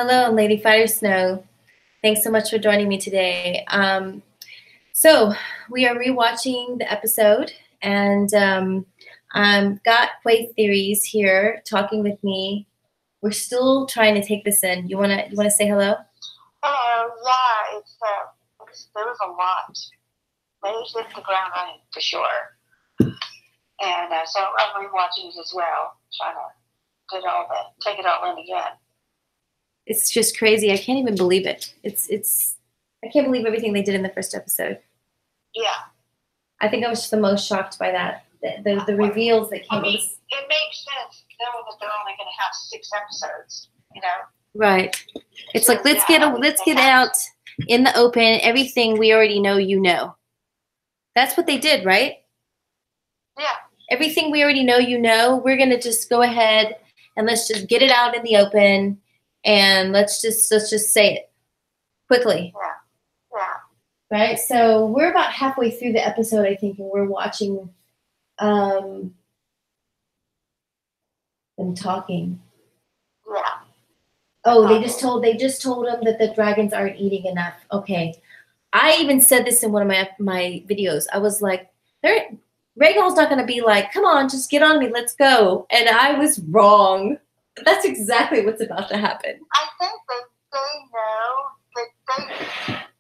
Hello, Lady Fire Snow. Thanks so much for joining me today. So we are rewatching the episode, and I've got Quaithe theories here talking with me. We're still trying to take this in. You wanna say hello? Hello. Yeah, there was a lot. They hit the ground running for sure, and so I'm rewatching it as well, trying to take it all in again. It's just crazy. I can't even believe it. I can't believe everything they did in the first episode. Yeah. I think I was just the most shocked by that. The reveals that came. I mean, it makes sense knowing that they're only going to have 6 episodes, you know? Right. It's so, like, let's get out in the open, everything we already know you know. That's what they did, right? Yeah. Everything we already know you know, we're going to just go ahead and let's just get it out in the open, and let's just say it quickly. Yeah. Yeah. Right? So we're about halfway through the episode, I think, and we're watching them talking. Yeah. Oh, they just told him that the dragons aren't eating enough. Okay. I even said this in one of my videos. I was like, Rhaegal's not going to be like, come on, just get on me, let's go. And I was wrong. That's exactly what's about to happen. I think they know that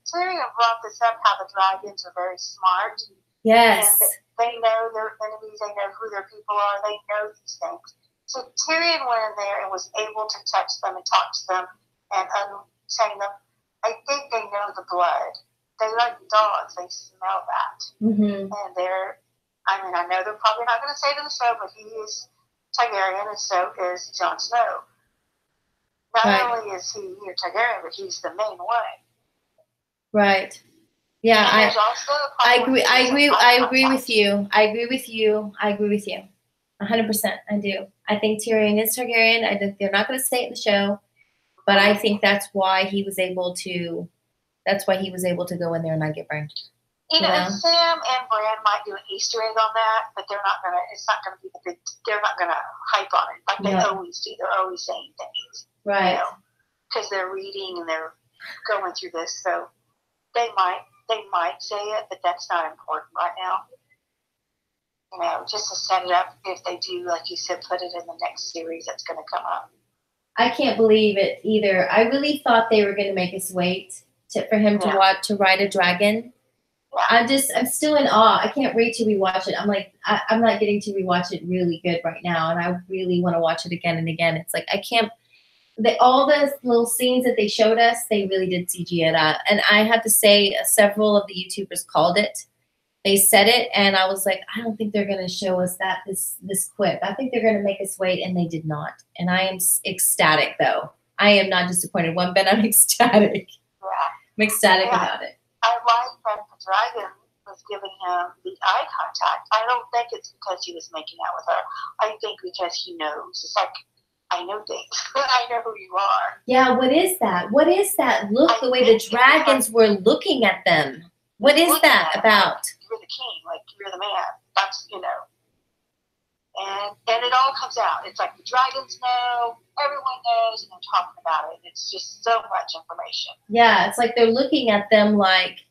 Tyrion brought this up, how the dragons are very smart. Yes. And they know their enemies, they know who their people are, they know these things. So Tyrion went in there and was able to touch them and talk to them and unchain them. I think they know the blood. They like dogs, they smell that. Mm-hmm. And I know they're probably not going to say it in the show, but he is Targaryen and so is Jon Snow. Not only is he a Targaryen, but he's the main one. Right. Yeah, I agree with you. 100%. I do. I think Tyrion is Targaryen. I think they're not going to say it in the show, but I think that's why he was able to go in there and not get burned. You know, Sam and Bran might do an Easter egg on that, but it's not gonna be they're not gonna hype on it like they always do. They're always saying things. Right. You know, because they're reading and they're going through this, so they might say it, but that's not important right now. You know, just to set it up if they do, like you said, put it in the next series that's going to come up. I can't believe it either. I really thought they were going to make us wait for him to ride a dragon. Yeah. I'm still in awe. I can't wait to rewatch it. I'm like, I'm not getting to rewatch it really good right now, and I really want to watch it again and again. It's like I can't. All the little scenes that they showed us, they really did CG it out. And I have to say, several of the YouTubers called it. They said it, and I was like, I don't think they're going to show us this quick. I think they're going to make us wait, and they did not. And I am ecstatic, though. I am not disappointed one bit. I'm ecstatic. Yeah. I'm ecstatic about it. I like that the dragon was giving him the eye contact. I don't think it's because he was making out with her. I think because he knows. It's like, I know things. I know who you are. Yeah, what is that? What is that look, the way the dragons were looking at them? What is that about? Like, you're the king, like you're the man. That's, you know. And it all comes out. It's like the dragons know, everyone knows, and they're talking about it. It's just so much information. Yeah, it's like they're looking at them like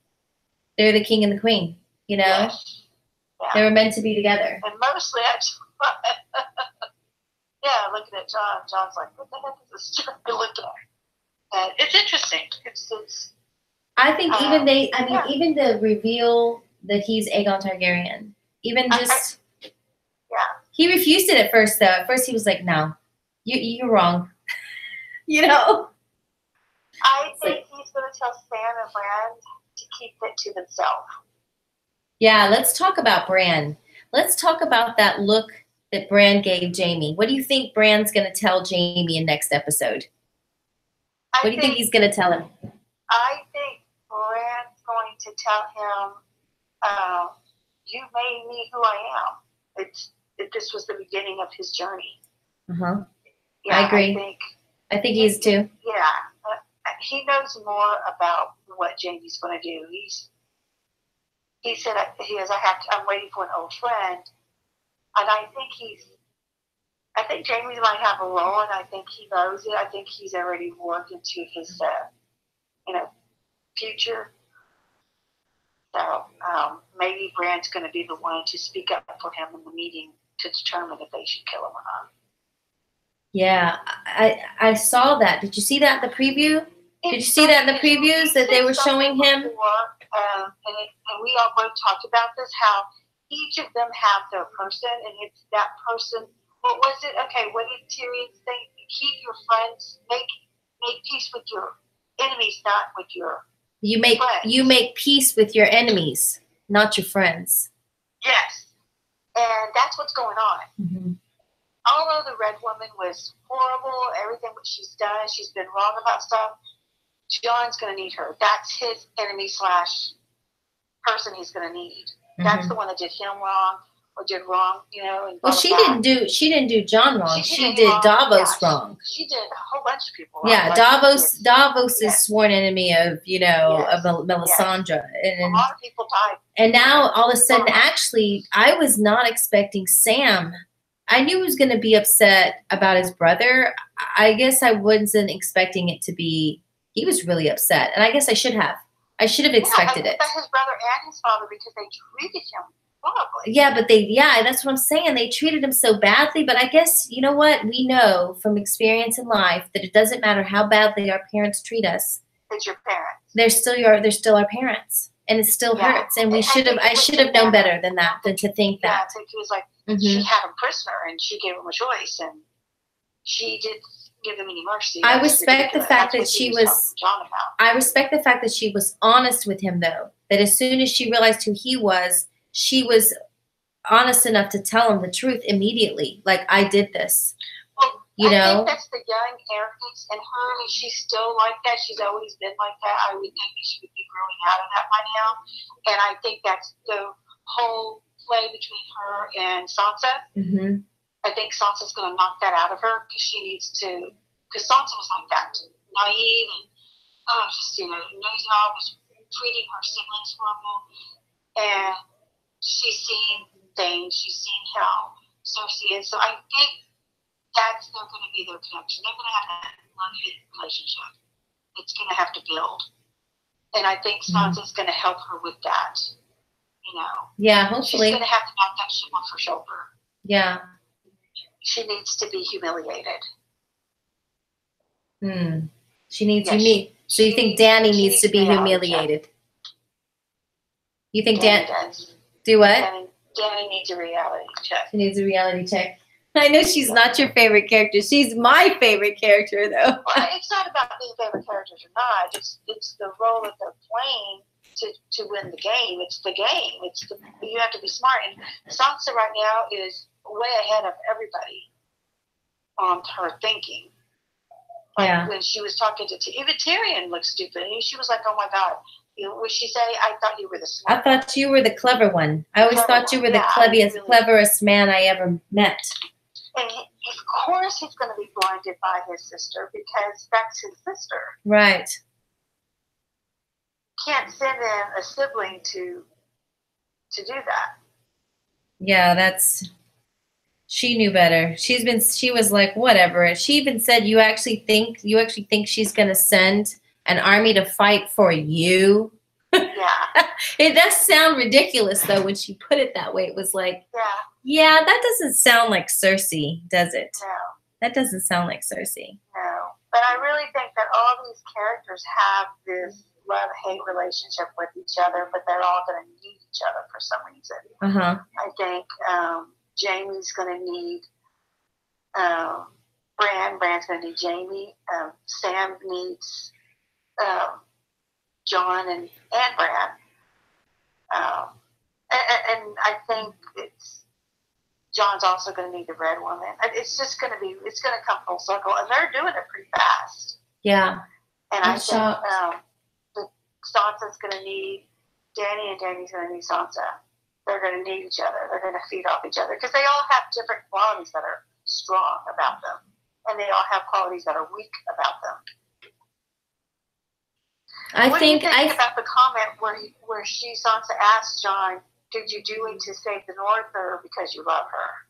they're the king and the queen, you know? Yes. Yeah. They were meant to be together. And mostly, yeah, looking at Jon. Jon's like, what the heck is this dragon looking at? And it's interesting. It's I think even even the reveal that he's Aegon Targaryen, even just... He refused it at first, though. At first, he was like, "No, you're wrong." You know. I think he's going to tell Sam and Bran to keep it to themselves. Yeah, let's talk about Bran. Let's talk about that look that Bran gave Jaime. What do you think Bran's going to tell Jaime in next episode? What do you think he's going to tell him? I think Bran's going to tell him, "You made me who I am." This was the beginning of his journey. Uh-huh. Yeah, I agree. I think he is too. Yeah. He knows more about what Jaime's going to do. He said, I'm waiting for an old friend. And I think I think Jamie might have a role, and I think he knows it. I think he's already worked into his, future. So maybe Brand's going to be the one to speak up for him in the meeting to determine if they should kill him or not. Yeah, I saw that. Did you see that in the preview? Did you see that in the previews that they were showing him? And we all both talked about this, how each of them have their person, and it's that person. What was it? Okay, what did Tyrion say? Keep your friends, make peace with your enemies, not with your friends. You make peace with your enemies, not your friends. Yes, and that's what's going on. Mm-hmm. Although the Red Woman was horrible, everything that she's done, she's been wrong about stuff. John's going to need her. That's his enemy / person he's going to need. Mm-hmm. That's the one that did him wrong or did wrong, And well, she didn't do John wrong. She did Davos wrong. She did a whole bunch of people wrong. Yeah, Davos is sworn enemy of of Melisandre, and a lot of people died. And now all of a sudden, actually, I was not expecting Sam. I knew he was going to be upset about his brother. I guess I wasn't expecting it to be. He was really upset, and I guess I should have. I should have expected it. His brother and his father, because they treated him horribly. Yeah, but that's what I'm saying. They treated him so badly. But I guess, you know what? We know from experience in life that it doesn't matter how badly our parents treat us. It's your parents. They're still our parents, and it still hurts. And I should have known better than that, than to think that. Yeah, I think he was like, she had him prisoner, and she gave him a choice, and she did give him any mercy. I respect the fact that she was. I respect the fact that she was honest with him, though. That as soon as she realized who he was, she was honest enough to tell him the truth immediately. Like, I did this. Well, I think that's the young arrogance in her, and she's still like that. She's always been like that. I would think that she would be growing out of that by now. And I think that's the whole play between her and Sansa. Mm-hmm. I think Sansa's going to knock that out of her because she needs to. Because Sansa was like that, naive and nosy, was treating her siblings horrible, and she's seen things. She's seen how Cersei is. So I think they're going to be their connection. They're going to have that love-hate relationship. It's going to have to build, and I think Sansa's going to help her with that. Yeah, hopefully. She's going to have to knock that shit off her shoulder. Yeah. She needs to be humiliated. She needs So you think Dany needs to be humiliated? You think Dany does? Do what? Dany needs a reality check. She needs a reality check. I know she's not your favorite character. She's my favorite character, though. Well, it's not about being favorite characters or not. It's the role that they're playing to win the game. It's the game. You have to be smart. And Sansa right now is way ahead of everybody on her thinking. Like when she was talking to even Tyrion looked stupid. And she was like, "Oh my God." Would she say, "I thought you were the smart one"? I thought you were the clever one. I always thought you were the cleverest man I ever met. And of course he's going to be blinded by his sister because that's his sister. Right. Can't send in a sibling to do that. Yeah, she knew better. She was like, whatever. She even said, you actually think she's going to send an army to fight for you? Yeah. It does sound ridiculous, though, when she put it that way. It was like, yeah, that doesn't sound like Cersei, does it? No. That doesn't sound like Cersei. No. But I really think that all these characters have this love-hate relationship with each other, but they're all going to need each other for some reason. Uh-huh. I think Jaime's going to need Bran. Bran's going to need Jaime. Sam needs Jon and Bran. And I think Jon's also going to need the Red Woman. It's going to come full circle, and they're doing it pretty fast. Yeah. And I think Sansa's going to need Dany, and Dany's going to need Sansa. They're going to need each other. They're going to feed off each other because they all have different qualities that are strong about them, and they all have qualities that are weak about them. What do you think about the comment where Sansa asked Jon, "Did you do it to save the North, or because you love her?"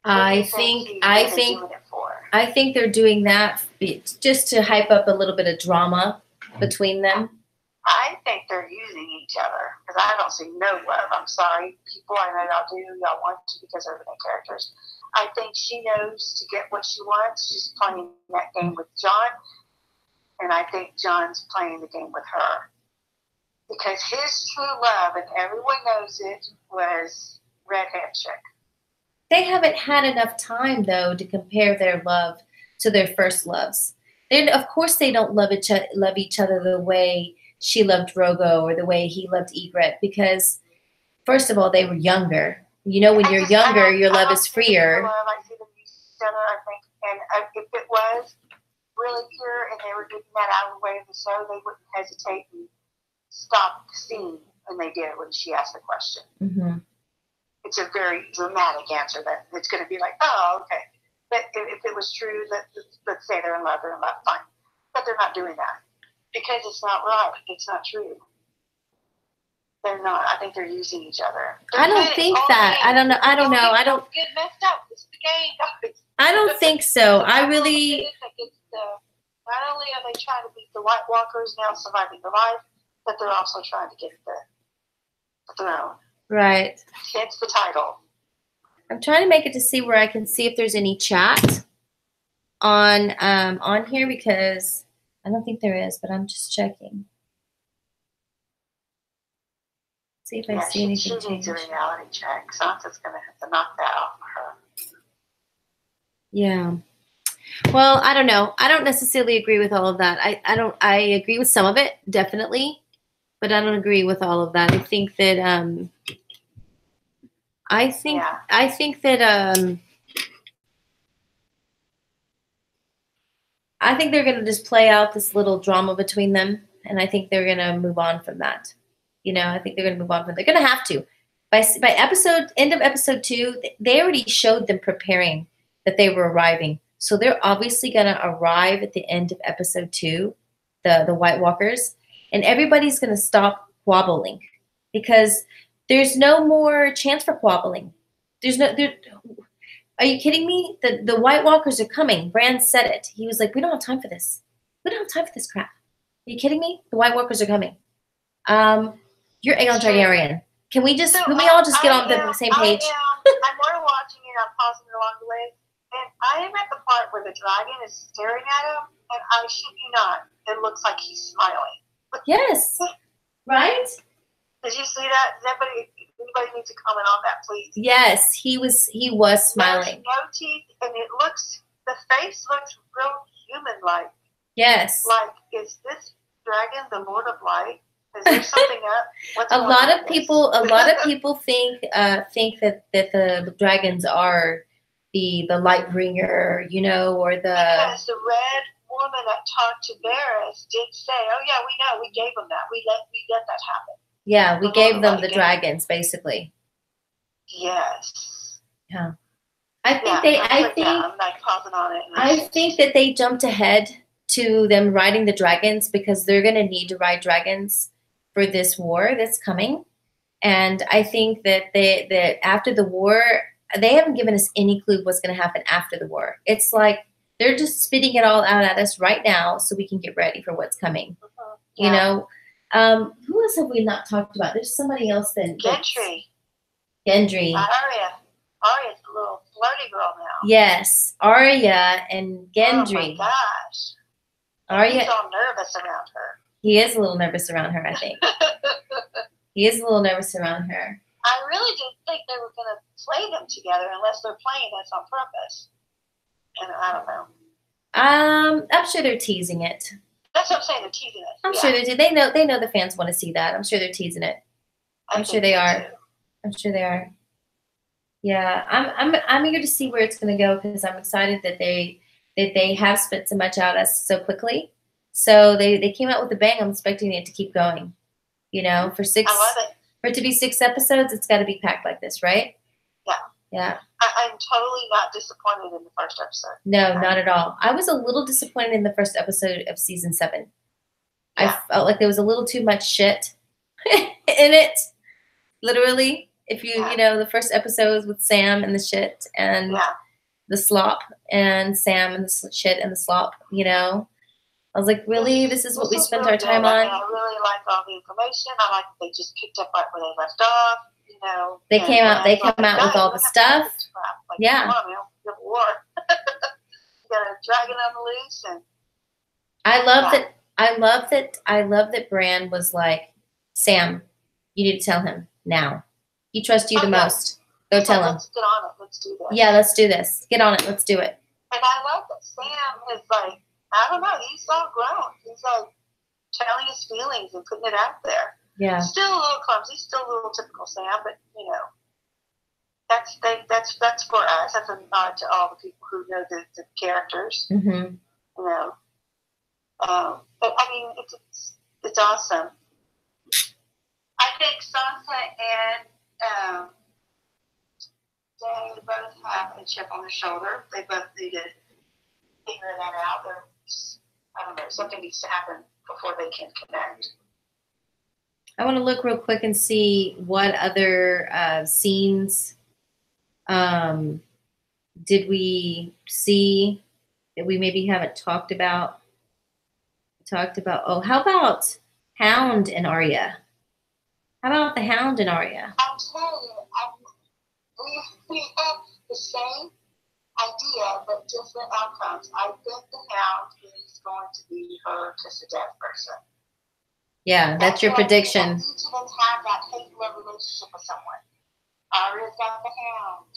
I think they're doing that just to hype up a little bit of drama between them. I think they're using each other because I don't see no love. I'm sorry, people. I know y'all do. Y'all want to because they're the main characters. I think she knows to get what she wants. She's playing that game with John, and I think John's playing the game with her because his true love, and everyone knows it, was redhead chick. They haven't had enough time though to compare their love to their first loves. Of course, they don't love each other the way she loved Drogo or the way he loved Egret because, first of all, they were younger. You know, when you're younger, your love is freer. I see them use each other, I think. And if it was really pure and they were getting that out of the way of the show, they wouldn't hesitate and stop the scene. And they did when she asked the question. Mm-hmm. It's a very dramatic answer that it's going to be like, oh, okay. But if it was true, let's say they're in love, fine. But they're not doing that. Because it's not right. It's not true. They're not. I think they're using each other. I don't think that. I don't know. I don't know. I don't get messed up. It's the game, guys. I don't think so. I really. Not only are they trying to beat the White Walkers now surviving the life, but they're also trying to get the throne. Right. Hence the title. I'm trying to make it to see where I can see if there's any chat on here because I don't think there is, but I'm just checking. See if I see anything. She needs a reality check. Sansa's going to have to knock that off of her. Yeah. Well, I don't know. I don't necessarily agree with all of that. I agree with some of it, definitely, but I don't agree with all of that. I think that I think they're going to just play out this little drama between them, and I think they're going to move on from that. You know, I think they're going to move on from it. They're going to have to. By end of episode 2, they already showed them preparing that they were arriving. So they're obviously going to arrive at the end of episode 2, the White Walkers, and everybody's going to stop squabbling because there's no more chance for squabbling. Are you kidding me? The White Walkers are coming. Bran said it. He was like, we don't have time for this. We don't have time for this crap. Are you kidding me? The White Walkers are coming. You're Aegon Targaryen. Can we all just get on the same page? I'm more watching it. I'm pausing it along the way. And I am at the part where the dragon is staring at him, and I shit you not, it looks like he's smiling. Yes. Right? Did you see that? Anybody needs to comment on that, please? Yes, he was smiling. There's no teeth, and the face looks real human-like. Yes. Like, is this dragon the Lord of Light? Is there something up? A lot of people think that the dragons are the light bringer, you know, or because the red woman that talked to Varys did say, "Oh yeah, we know, we gave them that. We let that happen." Yeah, we gave them the dragons, basically. Yes. Yeah. I'm like pausing on it. I think that they jumped ahead to them riding the dragons because they're going to need to ride dragons for this war that's coming. And I think that that after the war, they haven't given us any clue what's going to happen after the war. It's like they're just spitting it all out at us right now so we can get ready for what's coming. You know? Who else have we not talked about? There's somebody else that... Gendry. Arya's a little flirty girl now. Yes. Arya and Gendry. Oh my gosh. Arya... He's all nervous around her. He is a little nervous around her, I think. He is a little nervous around her. I really didn't think they were going to play them together unless they're playing this on purpose. And I don't know. I'm sure they're teasing it. That's what I'm saying. They're teasing it. I'm sure they do. They know the fans want to see that. I'm sure they're teasing it. I'm sure they are. Too. I'm sure they are. Yeah, I'm eager to see where it's going to go because I'm excited that they have spit so much out us so quickly. So they came out with a bang. I'm expecting it to keep going. You know, for it to be 6 episodes, it's got to be packed like this, right? Yeah. Yeah. I'm totally not disappointed in the first episode. No, not at all. I was a little disappointed in the first episode of season 7. Yeah. I felt like there was a little too much shit in it, literally. If you know, the first episode was with Sam and the shit and the slop, and Sam and the shit and the slop, you know. I was like, really? This is what we spent our time on? I really like all the information. I like that they just picked up right where they left off, you know. They came out with all the stuff. Like, come on, you know, good war. You got a dragon on the loose, and I love that Bran was like, Sam, you need to tell him now. He trusts you the most. Go tell him. Let's get on it. Let's do this. Yeah, let's do this. Get on it. Let's do it. And I love that Sam is like, I don't know, he's all grown. He's like telling his feelings and putting it out there. Yeah. Still a little clumsy, still a little typical Sam, but you know, that's for us. That's a nod to all the people who know the characters. Mm-hmm. You know. But I mean, it's awesome. I think Sansa and they both have a chip on their shoulder. They both need to figure that out. I don't know, something needs to happen before they can connect. I want to look real quick and see what other scenes did we see that we maybe haven't talked about. Oh, how about Hound and Arya? How about the Hound and Arya? I'm telling you, we have the same idea, but different outcomes. I think the Hound is going to be her kiss of death person. Yeah, that's your prediction. Each of them have that hate-love relationship with someone. Arya's got the Hound.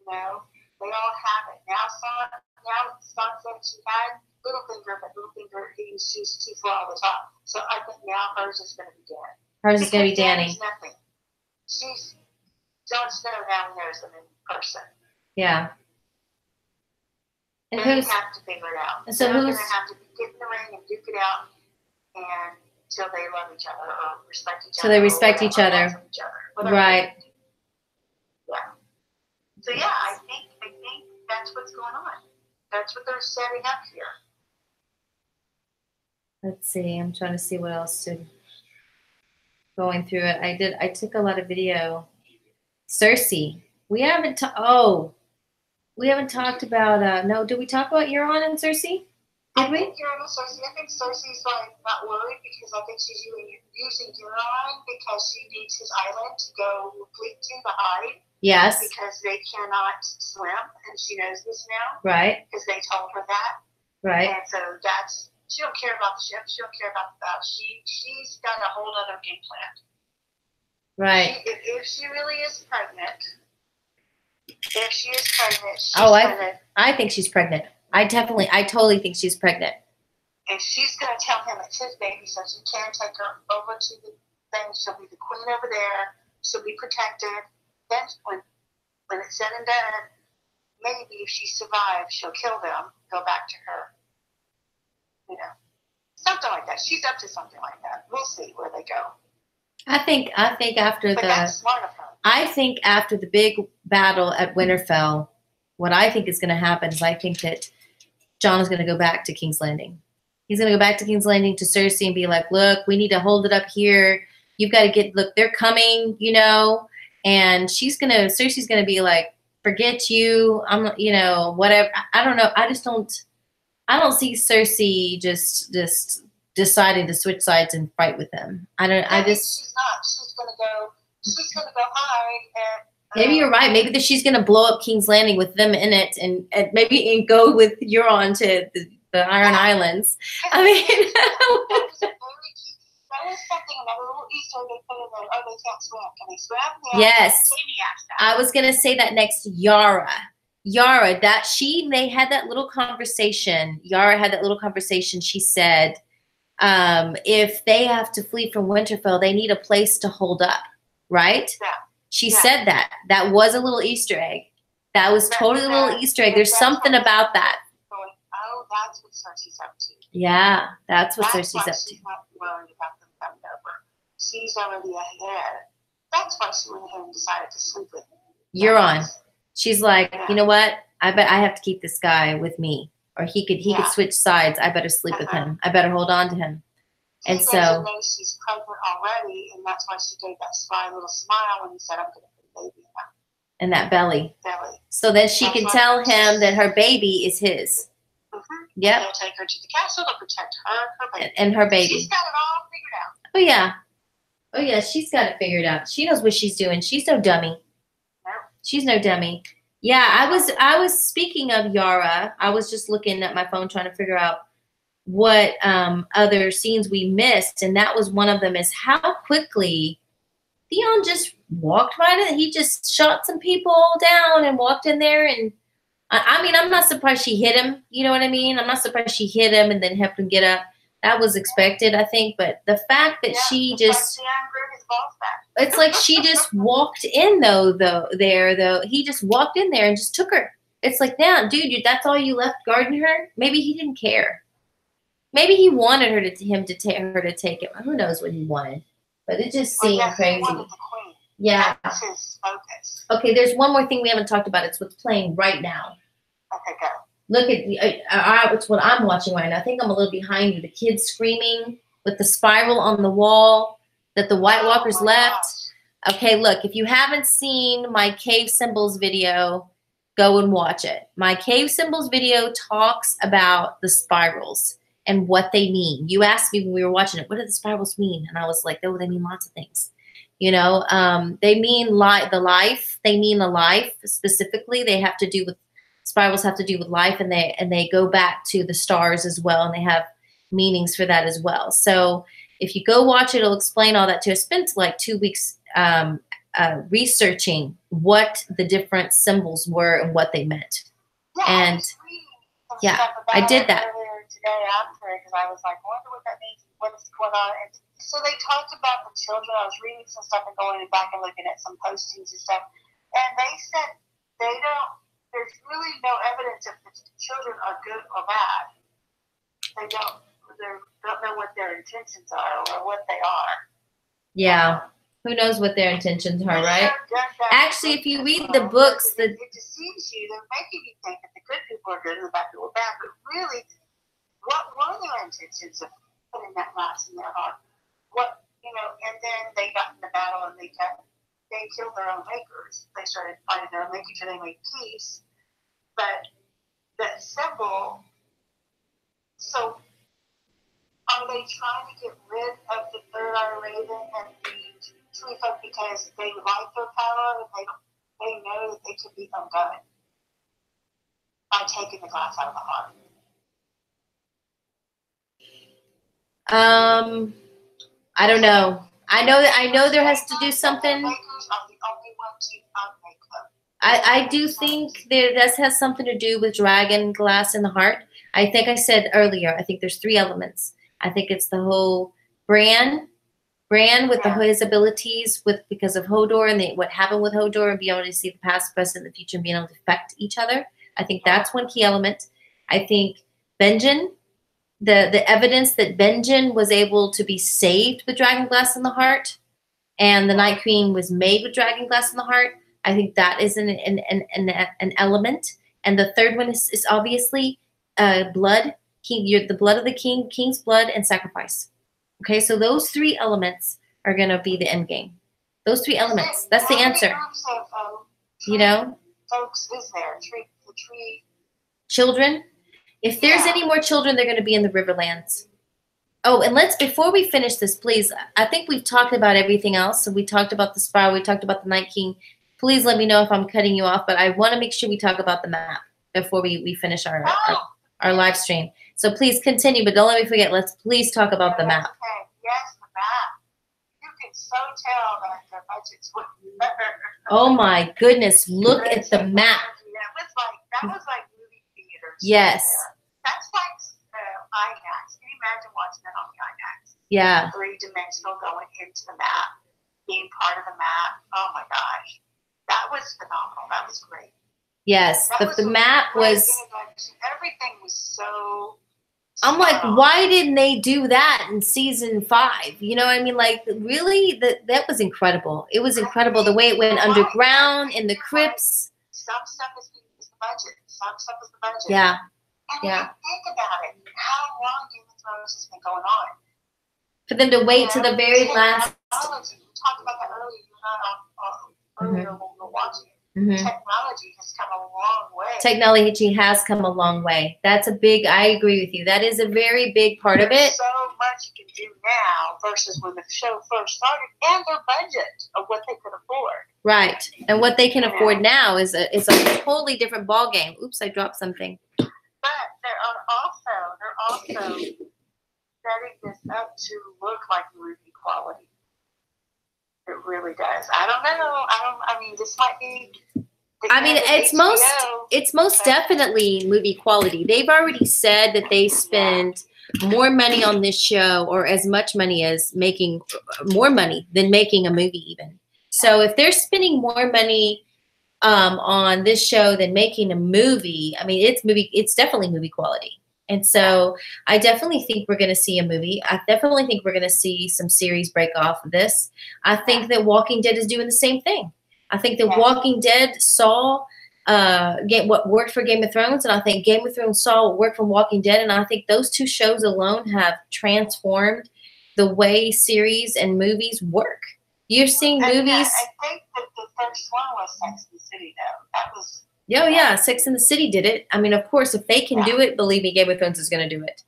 You know, they all have it. Now Sansa, she had Littlefinger, but Littlefinger, she's too far on the top. So I think now hers is going to be Dany. Hers is going to be Dany. Nothing. She's Jon Snow now knows them in person. Yeah. And they have to figure it out. So they're going to have to get in the ring and duke it out, and till they love each other or respect each other. Till they respect each other. Right. Yeah. So yeah, I think that's what's going on. That's what they're setting up here. Let's see. I'm trying to see what else to going through it. I took a lot of video. Cersei. We haven't talked about no, did we talk about Euron and Cersei? I think Cersei's like not worried because I think she's using Euron because she needs his island to go fleet to the hide. Yes. Because they cannot swim, and she knows this now. Right. Because they told her that. Right. And so she don't care about the ship. She don't care about the boat. She's got a whole other game plan. Right. If she really is pregnant, she's I think she's pregnant. I totally think she's pregnant. And she's going to tell him it's his baby, so she can take her over to the thing. She'll be the queen over there. She'll be protected. Then when it's said and done, maybe if she survives, she'll kill them, go back to her. You know, something like that. She's up to something like that. We'll see where they go. I think after that's smart of her. I think after the big battle at Winterfell, what I think is going to happen is I think that Jon is going to go back to King's Landing. He's going to go back to King's Landing to Cersei and be like, look, we need to hold it up here. You've got to look, they're coming, you know. And Cersei's going to be like, forget you. I'm, you know, whatever. I don't know. I don't see Cersei just deciding to switch sides and fight with them. She's not. She's going to go hide. Maybe you're right. Maybe she's going to blow up King's Landing with them in it and maybe go with Euron to the Iron Islands. I mean. That was something, another little Easter they put in there. Oh, they can't swim. Can they swim? Yeah. Yes. I was going to say that next. Yara, they had that little conversation. Yara had that little conversation. She said, if they have to flee from Winterfell, they need a place to hold up, right? Yeah. She said that. That was a little Easter egg. That was totally a little Easter egg. There's something about that. Oh, that's what Cersei's up to. Yeah, that's what Cersei's up to. She's not worried about them coming over. She's already ahead. That's why she went ahead and decided to sleep with Euron. She's like, you know what? I bet I have to keep this guy with me, or he could switch sides. I better sleep with him. I better hold on to him. And so she's pregnant already, and that's why she gave that sly little smile when he said, "I'm going to baby in that belly. belly. So that she can tell him that her baby is his. Yep. They'll take her to the castle to protect her baby. And her baby. She's got it all figured out. Oh, yeah. Oh, yeah, she's got it figured out. She knows what she's doing. She's no dummy. No. She's no dummy. Yeah, I was speaking of Yara. I was just looking at my phone trying to figure out what other scenes we missed, and that was one of them. Is how quickly Theon just walked right in. He just shot some people down and walked in there, and I mean, I'm not surprised she hit him. You know what I mean? I'm not surprised she hit him and then helped him get up. That was expected, I think. But the fact that she just, it's like she just walked in though. He just walked in there and just took her. It's like, now, dude, that's all you left guarding her? Maybe he didn't care. Maybe he wanted her to take it. Who knows what he wanted? But it just seemed crazy. Yeah. That's his focus. Okay, there's one more thing we haven't talked about. It's what's playing right now. Okay, go. Look at it's what I'm watching right now. I think I'm a little behind you. The kids screaming with the spiral on the wall that the White Walkers left. Gosh. Okay, look, if you haven't seen my cave symbols video, go and watch it. My cave symbols video talks about the spirals and what they mean. You asked me when we were watching it, what do the spirals mean? And I was like, oh, they mean lots of things. You know, they mean the life. They mean the life specifically. They have to do with, spirals have to do with life, and they go back to the stars as well, and they have meanings for that as well. So if you go watch it, it'll explain all that too. I spent like 2 weeks researching what the different symbols were and what they meant. Yeah, and I did that. Today after, because I was like, I wonder what that means, what's going on. And so they talked about the children. I was reading some stuff and going back and looking at some postings and stuff. And they said there's really no evidence if the children are good or bad. They don't know what their intentions are or what they are. Yeah. Who knows what their intentions are, right? Actually, if you read the books, it deceives you. They're making you think that the good people are good and the bad people are bad. But really, what were their intentions of putting that glass in their heart? What, and then they got in the battle and they killed their own makers. They started fighting their own makers and they made peace. But that symbol, so are they trying to get rid of the third eye raven and the tree folk because they like their power and they know that they can be undone by taking the glass out of the heart? I don't know. I know there has to do something. I do think that has something to do with dragon glass in the heart. I think I said earlier, I think there's 3 elements. I think it's the whole Bran with his abilities because of Hodor and what happened with Hodor and being able to see the past, present, and the future and being able to affect each other. I think that's one key element. I think Benjen, the evidence that Benjen was able to be saved with dragon glass in the heart and the Night Queen was made with dragon glass in the heart. I think that is an element. And the third one is obviously blood. The blood of the king, king's blood, and sacrifice. Okay, so those 3 elements are going to be the end game. Those 3 elements. That's the answer. Folks is there? The tree. Children. If there's any more children, they're going to be in the Riverlands. Oh, and before we finish this, please, I think we've talked about everything else. So we talked about the spiral. We talked about the Night King. Please let me know if I'm cutting you off, but I want to make sure we talk about the map before we finish our live stream. So please continue, but don't let me forget. Let's please talk about the map. Okay. Yes, the map. You can so tell that their budgets were better. Oh my goodness! Look at the map. That was like movie theaters. Yes. That's like IMAX. Can you imagine watching that on the IMAX? Yeah. 3-dimensional going into the map, being part of the map. Oh my gosh, that was phenomenal. That was great. Yes, the map was. Everything was so. I'm like, why didn't they do that in season 5? You know what I mean? Like, really, that was incredible. It was incredible the way it went underground in the crypts. Some stuff is the budget. Some stuff is the budget. Yeah. And think about it. How long Game of Thrones has been going on? For them to wait to the very last. We talked about that earlier. You're not earlier when we were watching it. Technology has come a long way. Technology has come a long way. That's a big, I agree with you. That is a very big part of it. There's so much you can do now versus when the show first started, and their budget of what they could afford. Right. And what they can afford now is a totally different ball game. Oops, I dropped something. But they're also setting this up to look like movie quality. It really does. I don't know. I mean, this might be. I mean, it's most definitely movie quality. They've already said that they spend more money on this show, or as much money as making more money than making a movie even. So if they're spending more money on this show than making a movie, I mean, it's definitely movie quality. And so I definitely think we're going to see a movie. I definitely think we're going to see some series break off of this. I think that Walking Dead is doing the same thing. I think that Walking Dead saw what worked for Game of Thrones, and I think Game of Thrones saw what worked from Walking Dead, and I think those two shows alone have transformed the way series and movies work. You're seeing movies. I think that the first one was Sex and the City, though. That was. Oh, yeah, Sex and the City did it. I mean, of course, if they can do it, believe me, Game of Thrones is going to do it.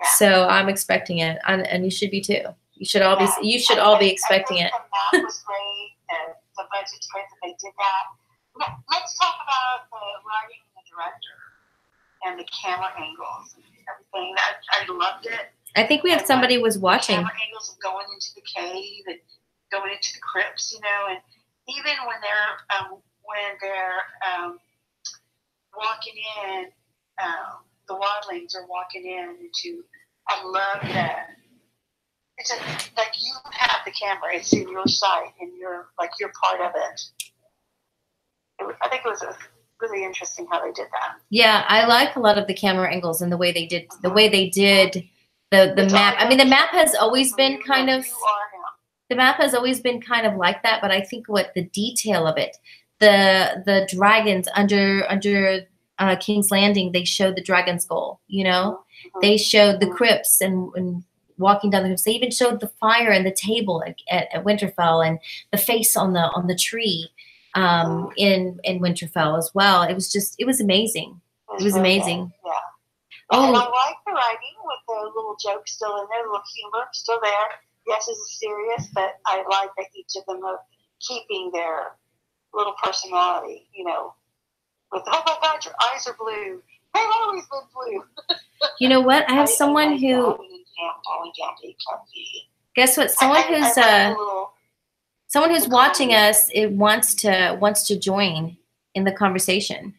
Yeah. So I'm expecting it, and you should be too. You should all be. You should all be expecting it. The map was great. The budget's great that they did that. Let's talk about the writing and the director and the camera angles and everything. I loved it. I think we had somebody was watching. Camera angles of going into the cave and going into the crypts, and even when they're walking in, the wildlings are walking into. I love that. It's like you have the camera; it's in your sight, and you're part of it. I think it was really interesting how they did that. Yeah, I like a lot of the camera angles and the way they did the map. I mean, the map has always been kind of. The map has always been kind of like that, but I think what the detail of it, the dragons under King's Landing, they showed the dragon skull. They showed the crypts and walking down the crypts. They even showed the fire and the table at Winterfell, and the face on the tree in Winterfell as well. It was amazing. It was amazing. Yeah. And I like the writing with the little jokes still in there, the little humor still there. Yes, it's serious, but I like that each of them are keeping their little personality, with, oh my God, your eyes are blue. They've always been blue. You know what? I have someone who, guess what? Someone who's watching us, it wants to join in the conversation.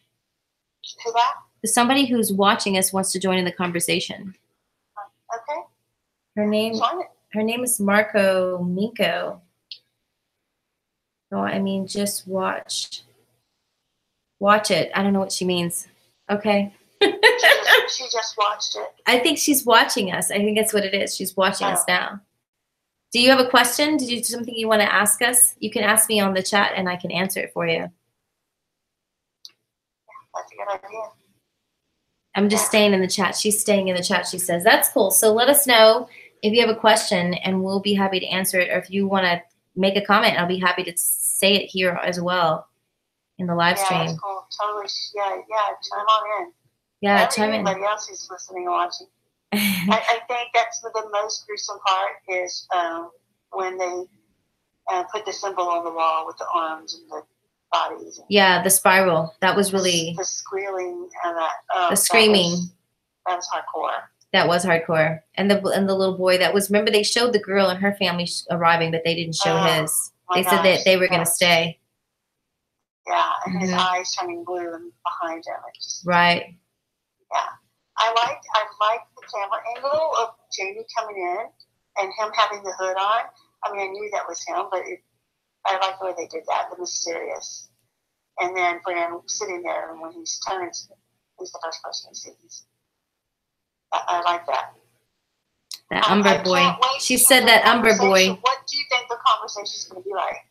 Who that? Somebody who's watching us wants to join in the conversation. Okay. Her name is Marco Minko. So, I mean, just watch it. I don't know what she means. Okay. She just watched it. I think she's watching us. I think that's what it is. She's watching us now. Do you have a question? Did you do something you want to ask us? You can ask me on the chat and I can answer it for you. That's a good idea. I'm just staying in the chat. She's staying in the chat. She says, that's cool. So let us know if you have a question, and we'll be happy to answer it. Or if you want to make a comment, I'll be happy to say it here as well in the live stream. That's cool. Totally. Yeah. Chime on in. Yeah, chime in. Everybody else who's listening and watching. I think that's the most gruesome part is when they put the symbol on the wall with the arms and the bodies. Yeah, the spiral. That was really the squealing and that. The screaming. That was hardcore. That was hardcore. And the little boy remember they showed the girl and her family arriving, but they didn't show his. They said that they were going to stay. Yeah, and his eyes turning blue and behind him. Right. Yeah. I liked the camera angle of Jamie coming in and him having the hood on. I mean, I knew that was him, but I like the way they did that, the mysterious. And then Bran sitting there, and when he turns, he's the first person he sees. I like that. That Umber boy. She said that Umber boy. What do you think the conversation is going to be like?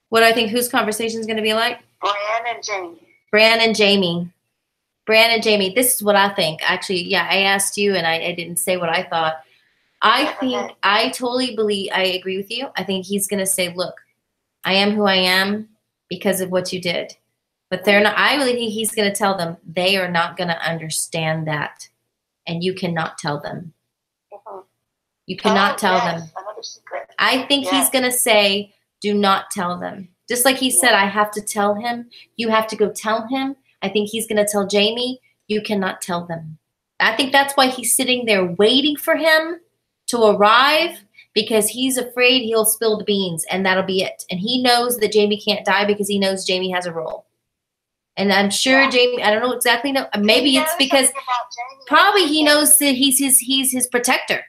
What do I think whose conversation is going to be like? Bran and Jamie. Bran and Jamie. This is what I think. Actually, yeah, I asked you, and I didn't say what I thought. I totally believe, I agree with you. I think he's going to say, look, I am who I am. because of what you did. But they're not. I really think he's going to tell them. They are not going to understand that, and you cannot tell them. You cannot tell them. Another secret. I think he's going to say, "Do not tell them." Just like he said, I have to tell him. You have to go tell him. I think he's going to tell Jamie, "You cannot tell them." I think that's why he's sitting there waiting for him to arrive, because he's afraid he'll spill the beans, and that'll be it. And he knows that Jamie can't die because he knows Jamie has a role. And I'm sure Jamie, I don't know exactly. Maybe it's because probably he knows that he's his protector.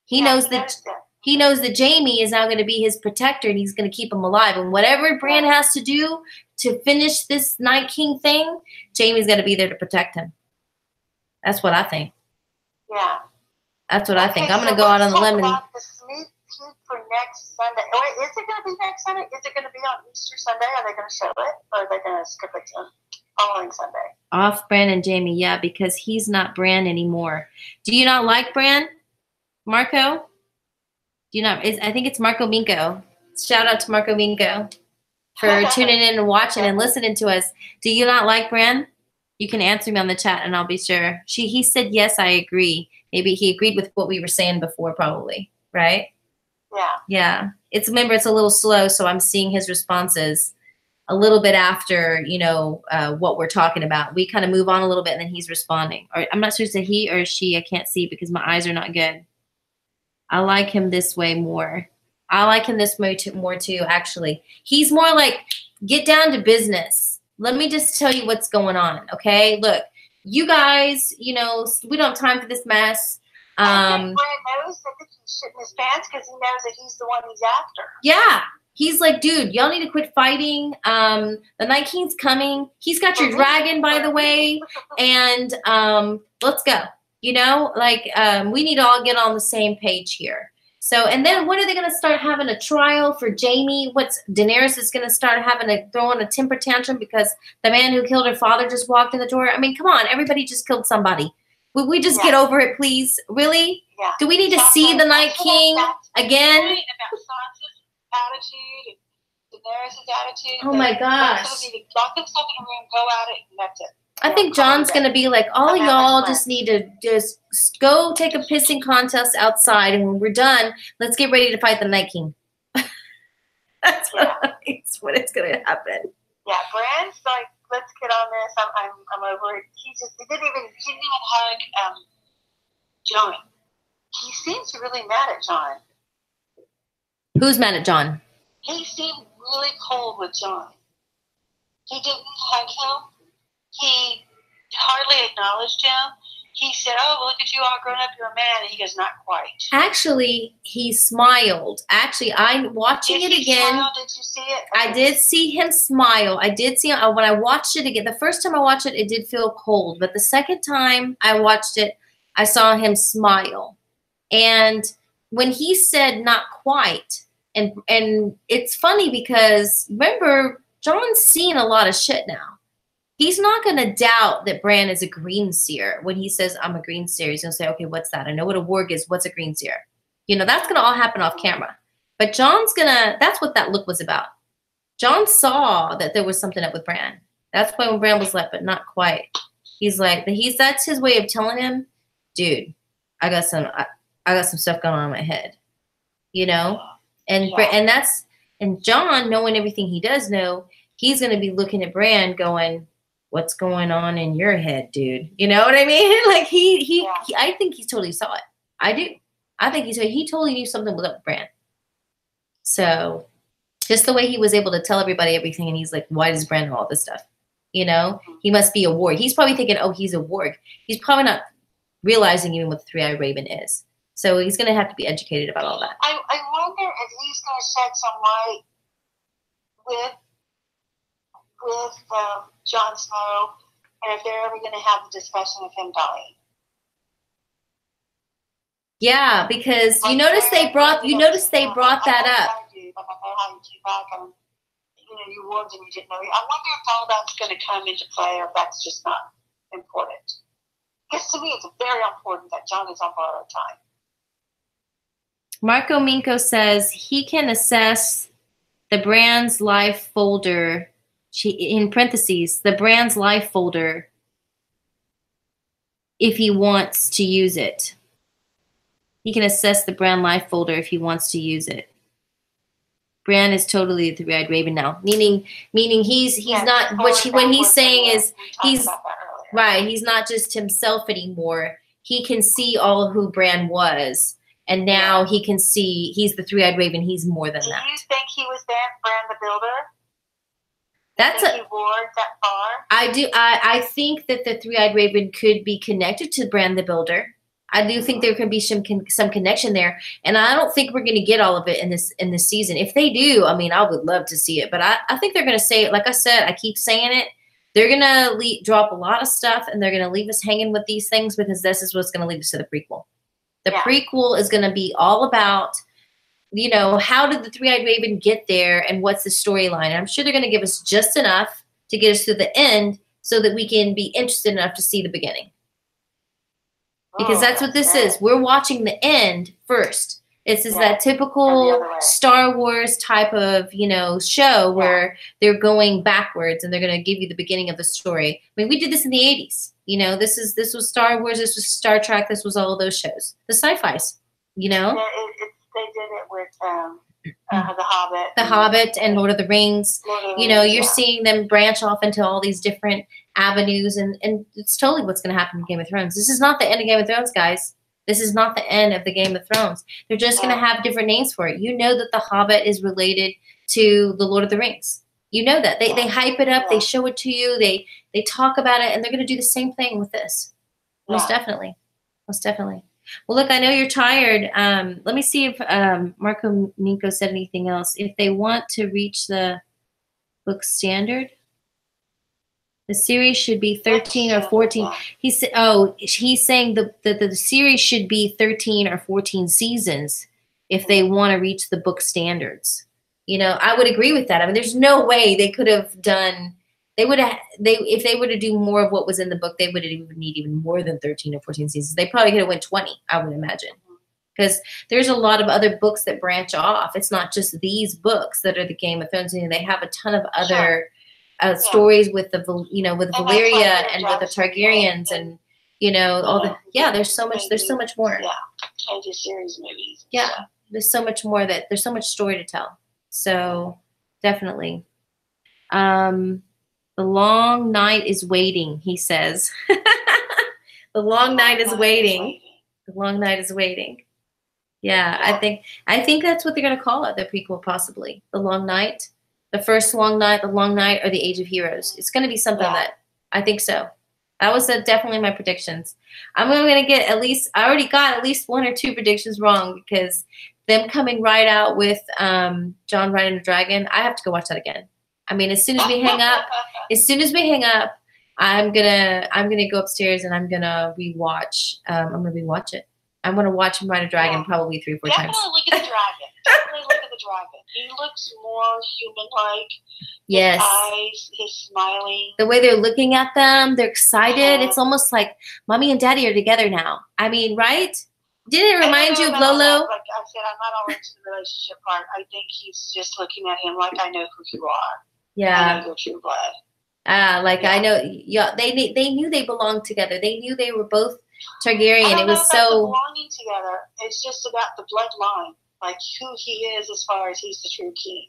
He knows that Jamie is now going to be his protector, and he's going to keep him alive. And whatever Bran has to do to finish this Night King thing, Jamie's got to be there to protect him. That's what I think. Yeah. That's what I think. I'm going to go out on the limb. The sneak peek for next Sunday. Wait, is it going to be next Sunday? Is it going to be on Easter Sunday? Are they going to show it? Or are they going to skip it to following Sunday? Off Bran and Jamie, yeah, because he's not Bran anymore. Do you not like Bran, Marco? Do you not? I think it's Marco Minko. Shout out to Marco Minko for tuning in and watching and listening to us. Do you not like Bran? You can answer me on the chat, and I'll be sure. He said, yes, I agree. Maybe he agreed with what we were saying before, probably, right? Yeah. Yeah. Remember, it's a little slow, so I'm seeing his responses a little bit after, what we're talking about. We kind of move on a little bit, and then he's responding. Or I'm not sure if it's a he or a she. I can't see because my eyes are not good. I like him this way more. I like him this way more too, actually. He's more like, get down to business. Let me just tell you what's going on, okay? Look, you guys, we don't have time for this mess. I think Bran knows that he's shitting his pants because he knows that he's the one he's after. Yeah. He's like, dude, y'all need to quit fighting. The Night King's coming. He's got your dragon, by the way. And let's go. We need to all get on the same page here. So, and then when are they going to start having a trial for Jamie? Daenerys is going to start throwing a temper tantrum because the man who killed her father just walked in the door? I mean, come on. Everybody just killed somebody. Would we just get over it, please? Really? Yeah. Do we need to see the Night King again? About Sansa's attitude and Daenerys' attitude. Oh, my gosh. Lock themselves in a room, go at it, and that's it. I think John's going to be like, all y'all just need to just go take a pissing contest outside, and when we're done, let's get ready to fight the Night King. That's what it's going to happen. Yeah, Bran's like, let's get on this. I'm over it. He didn't even hug John. He seems really mad at John. Who's mad at John? He seemed really cold with John. He didn't hug him. He hardly acknowledged him. He said, "Oh, look at you all grown up. You're a man." And he goes, "Not quite." Actually, he smiled. Actually, I'm watching it again. Smile? Did you see it? I did see him smile. I did see him. When I watched it again, the first time I watched it, it did feel cold. But the second time I watched it, I saw him smile. And when he said "not quite," and it's funny because remember, John's seen a lot of shit now. He's not going to doubt that Bran is a green seer. When he says, I'm a green seer, he's going to say, okay, what's that? I know what a warg is. What's a green seer? That's going to all happen off camera. But John's going to, that's what that look was about. John saw that there was something up with Bran. That's why when Bran was like, but not quite. He's like, that's his way of telling him, dude, I got some stuff going on in my head. And John, knowing everything he does know, he's going to be looking at Bran going, what's going on in your head, dude? You know what I mean? Like he I think he totally saw it. I do. I think he totally knew something was up with Bran. So just the way he was able to tell everybody everything, and he's like, why does Bran know all this stuff? He must be a warg. He's probably thinking, oh, he's a warg. He's probably not realizing even what the three-eyed raven is. So he's going to have to be educated about all that. I wonder if he's going to shed some light with Jon Snow, and if they're ever going to have the discussion of him dying. Yeah, because you notice they brought that up. I know how you came back, and you warned and you didn't know. I wonder if all that's going to come into play, or if that's just not important. Because to me, it's very important that Jon is on borrowed time. Marco Minko says he can assess the Bran's life folder in parentheses, the Brand's life folder, if he wants to use it. He can assess the Bran life folder if he wants to use it. Bran is totally the three-eyed raven now, meaning he's not what he's saying is he's right. He's not just himself anymore. He can see all of who Bran was, and now he can see he's the three-eyed raven. He's more than that. Do you think he was Bran the Builder? That's he warred that far? I do. I think that the three-eyed raven could be connected to Bran the Builder. I do think there can be some connection there, and I don't think we're going to get all of it in this season. If they do, I mean, I would love to see it, but I think they're going to say it. Like I said, I keep saying it. They're going to drop a lot of stuff, and they're going to leave us hanging with these things because this is what's going to lead us to the prequel. The prequel is going to be all about, how did the three-eyed raven get there, and what's the storyline? I'm sure they're going to give us just enough to get us to the end so that we can be interested enough to see the beginning. Because that's what this is. We're watching the end first. This is that typical Star Wars type of, show where they're going backwards and they're going to give you the beginning of the story. I mean, we did this in the 80s. This was Star Wars. This was Star Trek. This was all of those shows. The sci-fis, They did it with The Hobbit. The Hobbit and Lord of the Rings. You're seeing them branch off into all these different avenues, and it's totally what's going to happen in Game of Thrones. This is not the end of Game of Thrones, guys. This is not the end of the Game of Thrones. They're just going to have different names for it. You know that The Hobbit is related to the Lord of the Rings. You know that. They hype it up. They show it to you. They talk about it, and they're going to do the same thing with this. Most definitely. Most definitely. Well, look, I know you're tired. Let me see if Marco Nico said anything else. If they want to reach the book standard, the series should be 13 or 14. He's saying the series should be 13 or 14 seasons if they want to reach the book standards. I would agree with that. I mean, there's no way they could have done. If they were to do more of what was in the book, they would need even more than 13 or 14 seasons. They probably could have went 20, I would imagine. Because there's a lot of other books that branch off. It's not just these books that are the Game of Thrones. They have a ton of other stories with with Valyria and with the Targaryens and all the There's so much more. Yeah, and the series movies. Yeah, there's so much more there's so much story to tell. So definitely. The long night is waiting, he says. The long night is waiting. The long night is waiting. Yeah, I think that's what they're going to call it, the prequel, possibly. The Long Night. The first Long Night, the Long Night, or the Age of Heroes. It's going to be something that I think so. That was definitely my predictions. I'm going to get I already got at least 1 or 2 predictions wrong because them coming right out with John riding a dragon, I have to go watch that again. I mean, as soon as we hang up, I'm gonna go upstairs and I'm gonna rewatch. I'm gonna rewatch it. I'm gonna watch him ride a dragon probably 3 or 4 times. Definitely look at the dragon. Definitely look at the dragon. He looks more human-like. Yes. His eyes, his smiling. The way they're looking at them, they're excited. It's almost like mommy and daddy are together now. I mean, right? Didn't it remind you of Lolo? Like I said, I'm not all into the relationship part. I think he's just looking at him like I know who you are. Yeah. I know your true blood. I know. Yeah, they knew they belonged together. They knew they were both Targaryen. It was so belonging together. It's just about the bloodline, like who he is as far as he's the true king.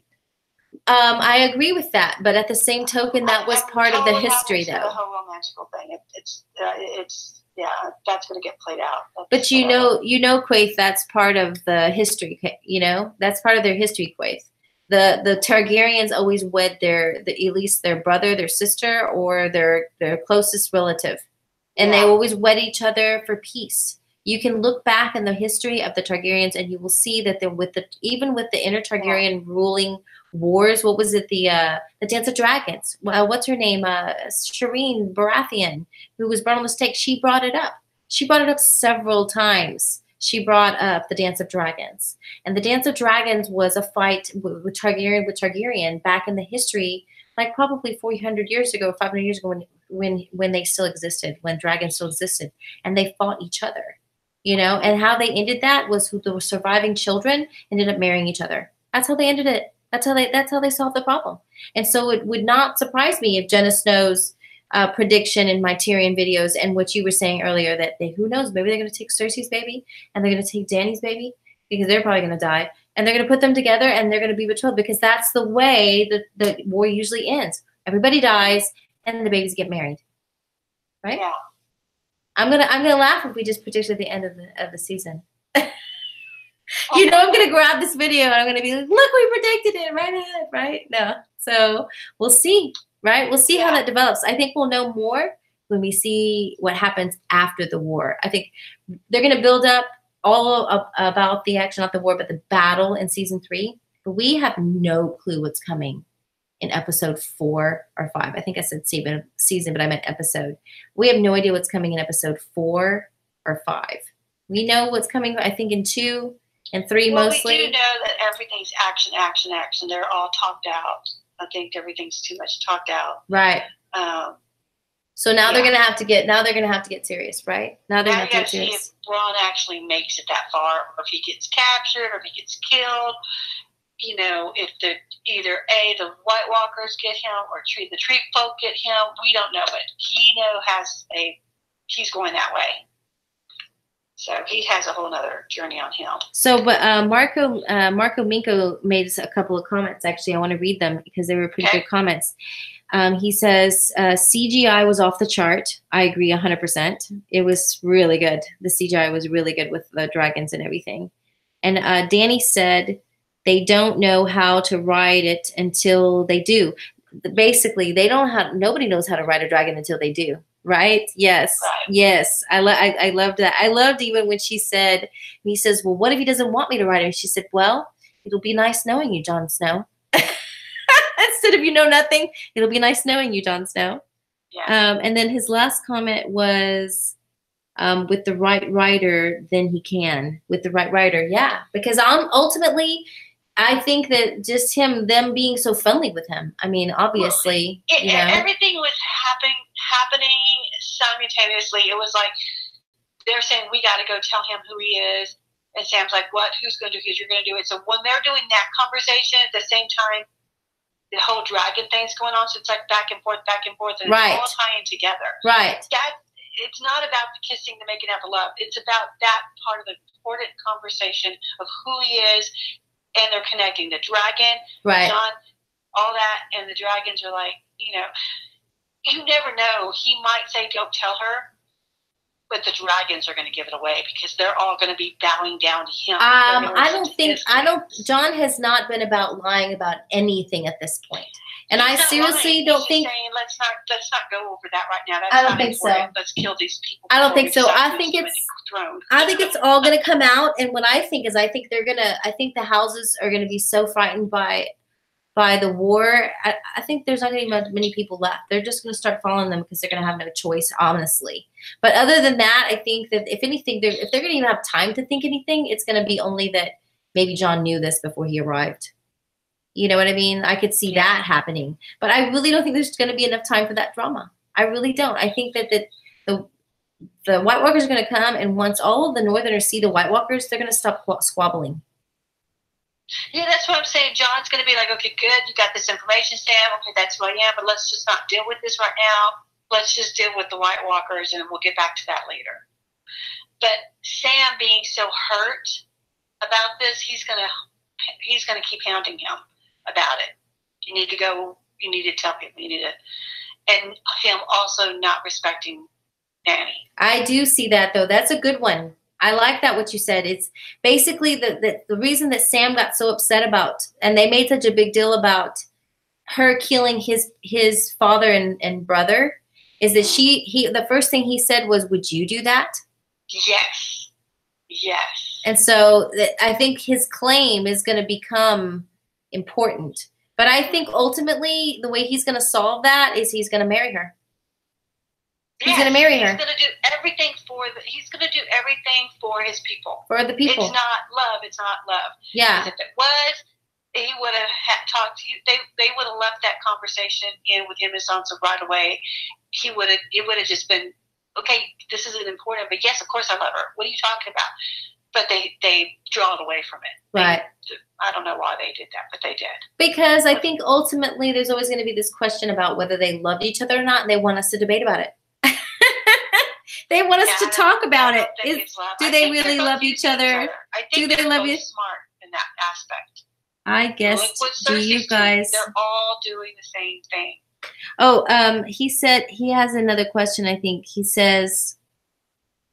I agree with that, but at the same token, that was part of the history, though. The whole romantical thing. It's that's going to get played out. But you know, Quaithe, that's part of the history. That's part of their history, Quaithe. The Targaryens always wed at least their brother, their sister, or their closest relative. And they always wed each other for peace. You can look back in the history of the Targaryens and you will see that even with the inner Targaryen ruling wars, what was it? The Dance of Dragons. What's her name? Shireen Baratheon, who was born on the stake. She brought it up. She brought it up several times. She brought up the Dance of Dragons. And the Dance of Dragons was a fight with Targaryen back in the history, like probably 400 years ago, 500 years ago, when they still existed, when dragons still existed, and they fought each other, and how they ended that was the surviving children ended up marrying each other. That's how they ended it. That's how they solve the problem. And so it would not surprise me if Jenna Snow's prediction in my Tyrion videos and what you were saying earlier, that who knows, maybe they're going to take Cersei's baby and they're going to take Dany's baby, because they're probably going to die, and they're going to put them together and they're going to be betrothed, because that's the way that the war usually ends. Everybody dies and the babies get married, right? Yeah. I'm gonna laugh if we just predicted the end of the season. You know, I'm gonna grab this video and I'm gonna be like, look, we predicted it right ahead, right? No. So we'll see, right? We'll see how that develops. I think we'll know more when we see what happens after the war. I think they're gonna build up all about the action, not the war, but the battle in season 3. But we have no clue what's coming in episode 4 or 5. I think I said season, but I meant episode. We have no idea what's coming in episode 4 or 5. We know what's coming, I think, in 2 and 3 mostly. We do know that everything's action, action, action. They're all talked out. I think everything's too much talked out. Right. So now they're gonna have to get serious, right? Now they're gonna have to get serious. See if Ron actually makes it that far, or if he gets captured, or if he gets killed. You know, if either the White Walkers get him or the tree folk get him, we don't know, but he's going that way. So he has a whole other journey on him. So, but Marco Minko made a couple of comments. Actually, I want to read them because they were pretty good comments. He says, CGI was off the chart. I agree 100%. It was really good. The CGI was really good with the dragons and everything. And Danny said, they don't know how to ride it until they do. Basically, nobody knows how to ride a dragon until they do. Right? Yes. Right. Yes. I loved that. I loved even when he says, well, what if he doesn't want me to ride him? She said, well, it'll be nice knowing you, Jon Snow. Instead of you know nothing, it'll be nice knowing you, Jon Snow. Yeah. And then his last comment was, with the right rider, then he can. With the right rider, yeah. Because ultimately, I think that just them being so friendly with him. I mean, obviously, everything was happening simultaneously. It was like they're saying, we got to go tell him who he is. And Sam's like, what? Who's going to do it? You're going to do it. So when they're doing that conversation at the same time, the whole dragon thing's going on. So it's like back and forth, and it's all tying together. Right. It's not about the kissing, the making out, the love. It's about that part of the important conversation of who he is. And they're connecting the dragon, Jon, all that, and the dragons are like, you never know. He might say, don't tell her, but the dragons are going to give it away because they're all going to be bowing down to him. Jon has not been about lying about anything at this point. And I seriously don't think. Saying, let's not go over that right now. I don't think so. Let's kill these people. I don't think so. I think it's all going to come out. And what I think is, I think the houses are going to be so frightened by the war. I think there's not going to be many people left. They're just going to start following them because they're going to have no choice, honestly. But other than that, I think that if anything, if they're going to even have time to think anything, it's going to be only that maybe Jon knew this before he arrived. You know what I mean? I could see that happening. But I really don't think there's going to be enough time for that drama. I really don't. I think that the White Walkers are going to come, and once all of the Northerners see the White Walkers, they're going to stop squabbling. Yeah, that's what I'm saying. Jon's going to be like, okay, good, you got this information, Sam. Okay, that's who I am, but let's just not deal with this right now. Let's just deal with the White Walkers, and we'll get back to that later. But Sam being so hurt about this, he's going to keep hounding him about it. You need to go. You need to tell people. You need to, and him also not respecting Danny. I do see that though. That's a good one. I like that what you said. It's basically the reason that Sam got so upset about, and they made such a big deal about her killing his father and brother, is that the first thing he said was, "Would you do that?" Yes. And so I think his claim is going to become important. But I think ultimately the way he's going to solve that is he's going to marry her. He's going to marry her. He's going to do everything he's going to do everything for his people. For the people. It's not love. Yeah. Because if it was, he would have talked to you. They would have left that conversation in with him and Sansa right away. It would have just been, okay, this isn't important, but yes, of course I love her. What are you talking about? but they draw it away from it. Right. I don't know why they did that, but they did. Because I think ultimately there's always going to be this question about whether they loved each other or not, and they want us to debate about it. They want us to talk about it. Do they really love each other? Do they love you? Smart in that aspect. I guess. Do you guys? They're all doing the same thing. Oh, he said he has another question. I think he says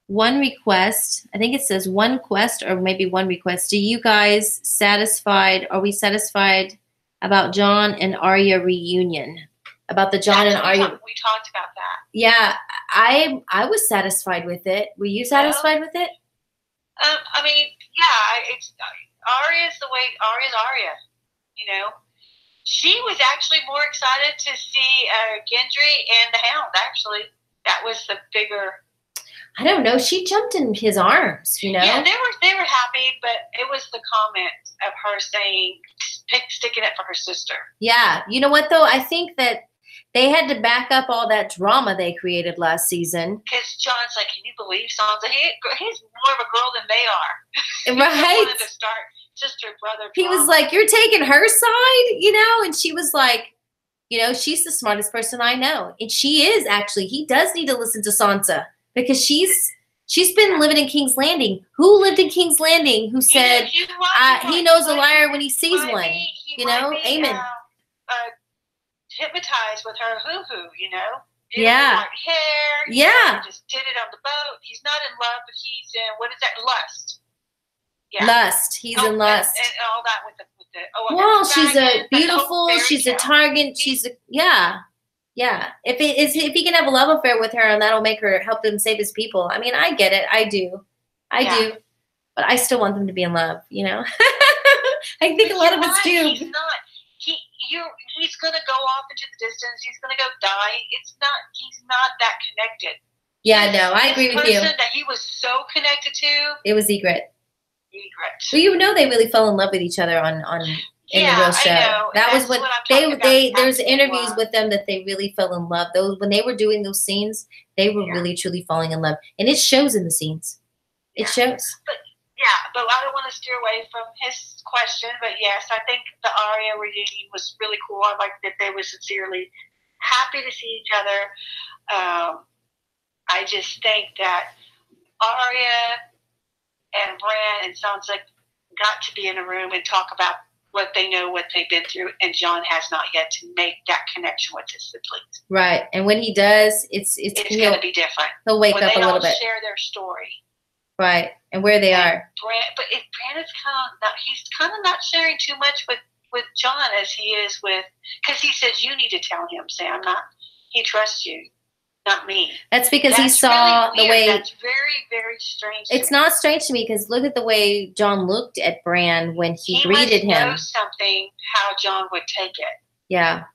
one request. I think it says one quest or maybe one request. Do you guys satisfied? Are we satisfied about John and Arya reunion? About the John and Arya. We talked about that. Yeah, I was satisfied with it. Were you satisfied with it? I mean, yeah, it's Arya's the way Arya's Arya. You know, she was actually more excited to see Gendry and the Hound. Actually, that was the bigger. I don't know. She jumped in his arms. You know. Yeah, they were happy, but it was the comment of her saying, sticking it for her sister. Yeah, you know what though? I think that they had to back up all that drama they created last season. Because John's like, can you believe Sansa? He's more of a girl than they are. Right. He wanted to start sister, brother drama. He was like, you're taking her side, you know? And she was like, you know, she's the smartest person I know. And she is actually. He does need to listen to Sansa because she's been living in King's Landing. Who lived in King's Landing who said, he knows a liar when he sees one? You know? Amen. Hypnotized with her hoo-hoo, you know? Yeah. White hair. Yeah. Just did it on the boat. He's not in love, but he's in, what is that? Lust. Yeah. Lust. He's in lust. And all that with the well, she's a beautiful, she's a target, yeah. If he can have a love affair with her and that'll make her help him save his people. I mean, I get it. I do. But I still want them to be in love, you know? I think a lot of us do. He's not. He's going to go off into the distance. He's going to go die. He's not that connected. Yeah, no, I agree with you. The person that he was so connected to. It was Egret. Egret. Well, you know they really fell in love with each other in the real show. I know. That was what there's interviews with them that they really fell in love. When they were doing those scenes, they were really truly falling in love. And it shows in the scenes. It shows. But I don't want to steer away from his question. But yes, I think the Arya reunion was really cool. I like that they were sincerely happy to see each other. I just think that Arya and Bran and Sansa got to be in a room and talk about what they know, what they've been through, and Jon has not yet to make that connection with his siblings. Right, and when he does, it's going to be different. He'll wake up a little bit. They all share their story. Right, and where they are. But if Bran is he's kind of not sharing too much with Jon as he is with, because he says, you need to tell him, Sam, he trusts you, not me. That's because he saw really the way. That's very, very strange. It's not strange to me because look at the way Jon looked at Bran when he greeted him. He must know something how Jon would take it. Yeah.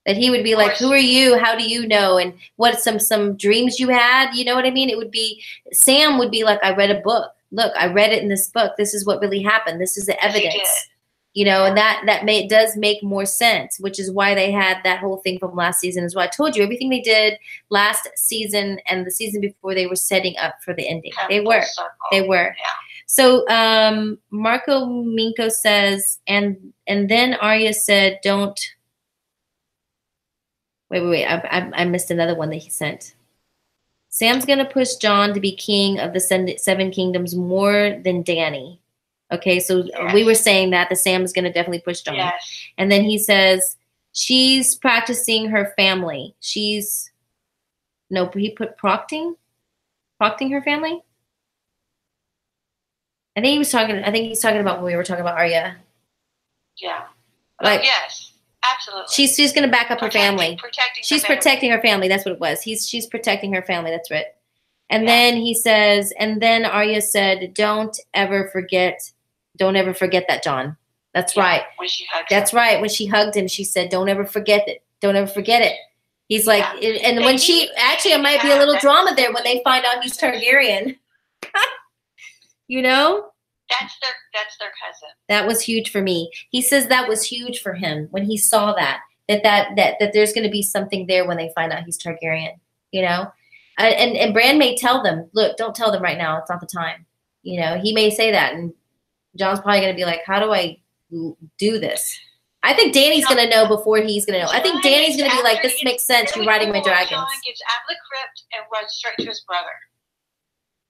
That he would be like, who are you? How do you know? And what some dreams you had? You know what I mean? It would be, Sam would be like, I read a book. Look, I read it in this book. This is what really happened. This is the evidence. You know, and that does make more sense, which is why they had that whole thing from last season as well. I told you, everything they did last season and the season before, they were setting up for the ending. They were. Yeah. So Marco Minko says, and then Arya said, don't. Wait. I missed another one that he sent. Sam's going to push Jon to be king of the Seven Kingdoms more than Dany. Okay, so we were saying that the Sam is going to definitely push Jon. Yes. And then he says, she's practicing her family. He put procting her family? I think he's talking about when we were talking about Arya. Yeah. Like, yes. Absolutely. She's going to back up her family. Protecting her family. That's what it was. She's protecting her family. That's right. And then he says, and then Arya said, don't ever forget that, Jon. That's right. When she hugged That's him. right. When she hugged him, she said, don't ever forget it. Don't ever forget it. He's like, and when it might be a little drama there when they find out he's Targaryen. You know? That's their cousin. That was huge for me. He says that was huge for him when he saw that there's going to be something there when they find out he's Targaryen, you know? And Bran may tell them, look, don't tell them right now. It's not the time. You know, he may say that, and John's probably going to be like, how do I do this? I think Danny's going to know before he's going to know. I think Danny's going to be like, this makes sense. You're riding my dragons. John gets out of the crypt and runs straight to his brother.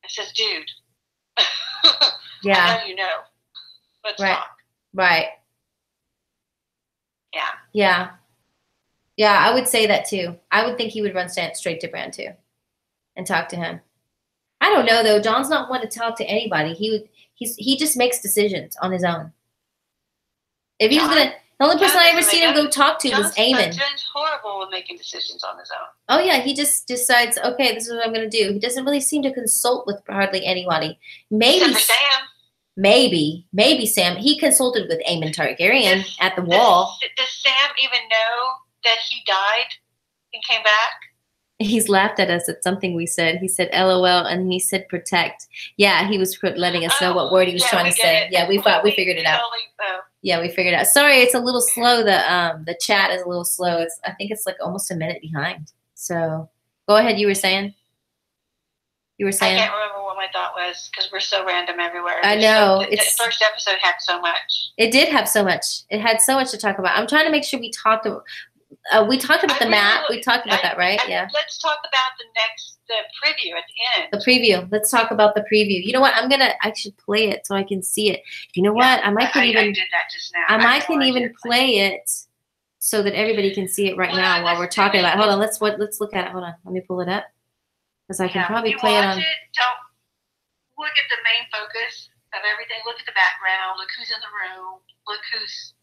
And says, dude, yeah. I know you know. Let's right. talk. Right. Yeah. Yeah. Yeah, I would say that too. I would think he would run straight to Bran too and talk to him. I don't know though. John's not one to talk to anybody. He just makes decisions on his own. If he was the only person I ever seen him go talk to was Aemon. John's horrible at making decisions on his own. Oh yeah, he just decides, okay, this is what I'm going to do. He doesn't really seem to consult with hardly anybody. Maybe except for Sam. Maybe Sam. He consulted with Aemon Targaryen at the wall. Does Sam even know that he died and came back? He's laughed at us at something we said. He said LOL and he said protect. Yeah, he was letting us know what word he was trying to say. Yeah, we figured it out. Yeah, we figured it out. Sorry, it's a little slow. The chat is a little slow. I think it's like almost a minute behind. So go ahead. You were saying? I can't remember what my thought was because we're so random everywhere. I know. The first episode had so much. It did have so much. It had so much to talk about. I'm trying to make sure we talked about the map. We talked about that, right? Yeah. Let's talk about the preview at the end. The preview. Let's talk about the preview. You know what? I should play it so I can see it. You know what? I did that just now. I can even play it so that everybody can see it right now while we're talking about it. Hold on. Let's look at it. Hold on. Let me pull it up. Because I can probably play it on. Don't look at the main focus of everything. Look at the background. Look who's in the room. Look who's,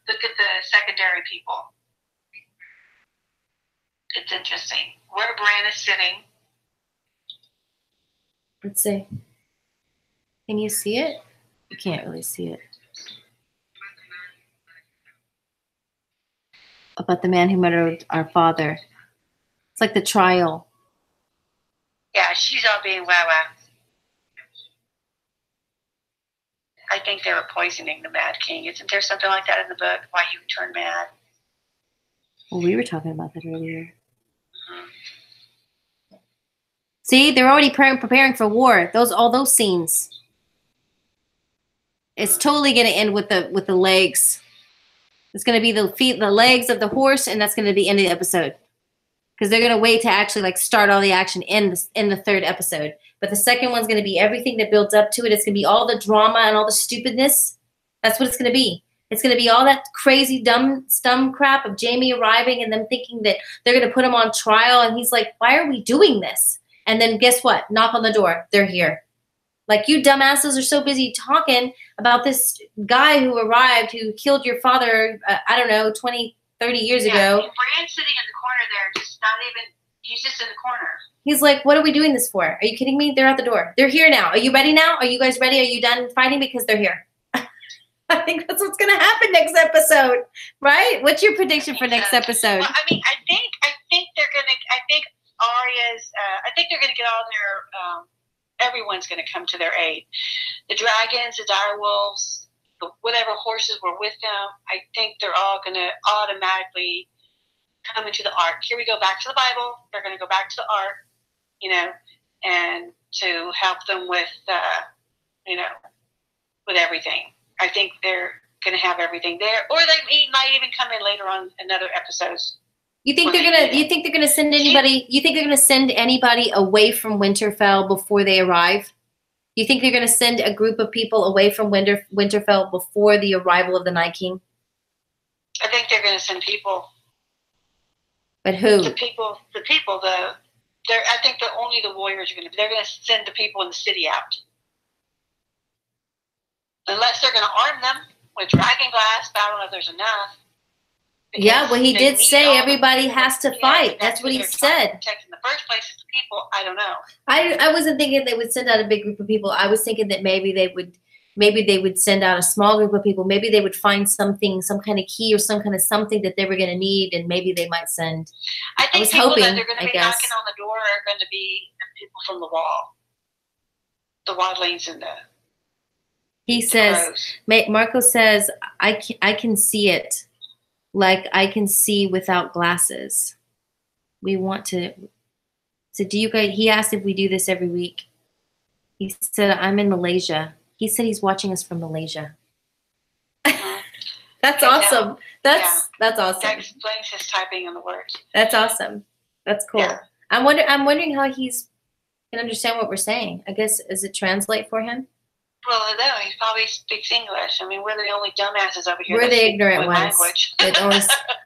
look at the secondary people. It's interesting. Where Bran is sitting. Let's see. Can you see it? You can't really see it. About the man who murdered our father. It's like the trial. Yeah, she's all being wow. I think they were poisoning the Mad King. Isn't there something like that in the book? Why he would turn mad? Well, we were talking about that earlier. Mm-hmm. See, they're already preparing for war. All those scenes. It's totally going to end with the legs. It's going to be the feet, the legs of the horse, and that's going to be the end of the episode. Because they're going to wait to actually start all the action in the third episode. But the second one's going to be everything that builds up to it. It's going to be all the drama and all the stupidness. That's what it's going to be. It's going to be all that crazy, dumb crap of Jaime arriving and them thinking that they're going to put him on trial. And he's like, why are we doing this? And then guess what? Knock on the door. They're here. Like, you dumbasses are so busy talking about this guy who arrived, who killed your father, 20, 30 years ago. And Bran's sitting in the corner there, he's just in the corner. He's like, what are we doing this for? Are you kidding me? They're at the door. They're here now. Are you ready now? Are you guys ready? Are you done fighting? Because they're here. I think that's what's going to happen next episode, right? What's your prediction for next episode? Well, I think they're going to, Arya's, I think they're going to get all their, everyone's going to come to their aid. The dragons, the direwolves, whatever horses were with them, I think they're all going to automatically come into the ark. Here we go back to the Bible. They're going to go back to the ark, and to help them with, with everything. I think they're going to have everything there, or they might even come in later on in other episodes. You think they're gonna send anybody? You think they're gonna send anybody away from Winterfell before they arrive? You think they're gonna send a group of people away from Winterfell before the arrival of the Night King? I think they're gonna send people. But who? The people. I think only the warriors are gonna. They're gonna send the people in the city out, unless they're gonna arm them with dragon glass. But I don't know if there's enough. Yeah, well, he did say everybody has to fight. That's what he said. In the first place, it's the people. I don't know. I wasn't thinking they would send out a big group of people. I was thinking that maybe they would send out a small group of people. Maybe they would find something, some kind of key or some kind of something that they were going to need, and maybe they might send. I think people that they're going to be knocking on the door are going to be the people from the wall, the wildlings and the. He says, Marco says, I can see it. Like I can see without glasses. We want to. So do you guys? He asked if we do this every week. He said, I'm in Malaysia. He said he's watching us from Malaysia. That's awesome. That's awesome. That explains his typing in the words. That's awesome. That's cool. Yeah. I'm wondering how he's can understand what we're saying. I guess, does it translate for him? Well, no, he probably speaks English. I mean, we're the only dumbasses over here. We're the ignorant ones.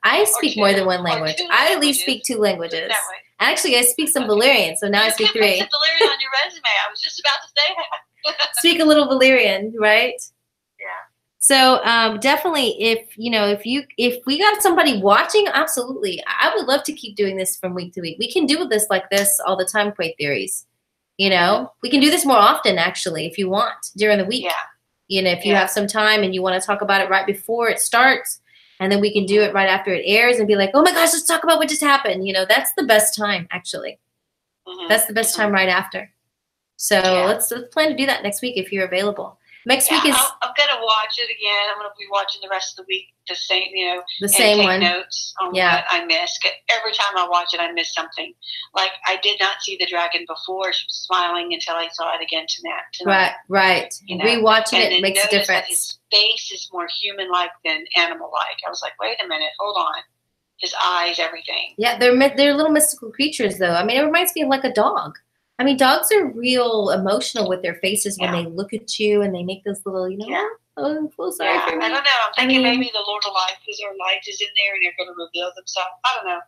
I speak more than one language. I at least speak 2 languages. Actually, I speak some Valyrian, so now I speak 3. You can put some Valyrian on your resume. I was just about to say that. Speak a little Valyrian, right? Yeah. So definitely, if we got somebody watching, absolutely, I would love to keep doing this from week to week. We can do this like this all the time, Quaithe Theories. You know, we can do this more often, actually, if you want, during the week. Yeah. You know, if you have some time and you want to talk about it right before it starts, and then we can do it right after it airs and be like, oh my gosh, let's talk about what just happened. You know, that's the best time, actually. That's the best time right after. So let's plan to do that next week if you're available. Next week is. I'm gonna watch it again. I'm gonna be watching the rest of the week, the same, the same take one. Notes on what I missed. Every time I watch it, I miss something. Like I did not see the dragon before. She was smiling until I saw it again tonight. Right. Rewatching it makes a difference. That his face is more human-like than animal-like. I was like, wait a minute, hold on. His eyes, everything. Yeah, they're little mystical creatures, though. I mean, it reminds me of like a dog. I mean, dogs are real emotional with their faces when they look at you and they make this little, oh, I'm so sorry for me. I don't know. I'm thinking maybe the Lord of Light, because their light is in there and they're going to reveal themselves. I don't know.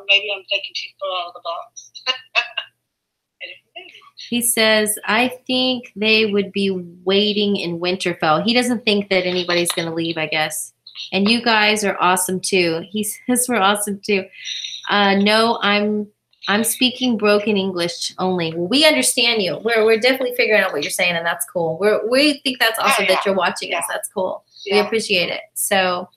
Maybe I'm thinking too far out of the box. He says, I think they would be waiting in Winterfell. He doesn't think that anybody's going to leave, I guess. And you guys are awesome, too. He says we're awesome, too. No, I'm speaking broken English only. Well, we understand you. We're definitely figuring out what you're saying, and that's cool. We think that's awesome that you're watching us. That's cool. We appreciate it. So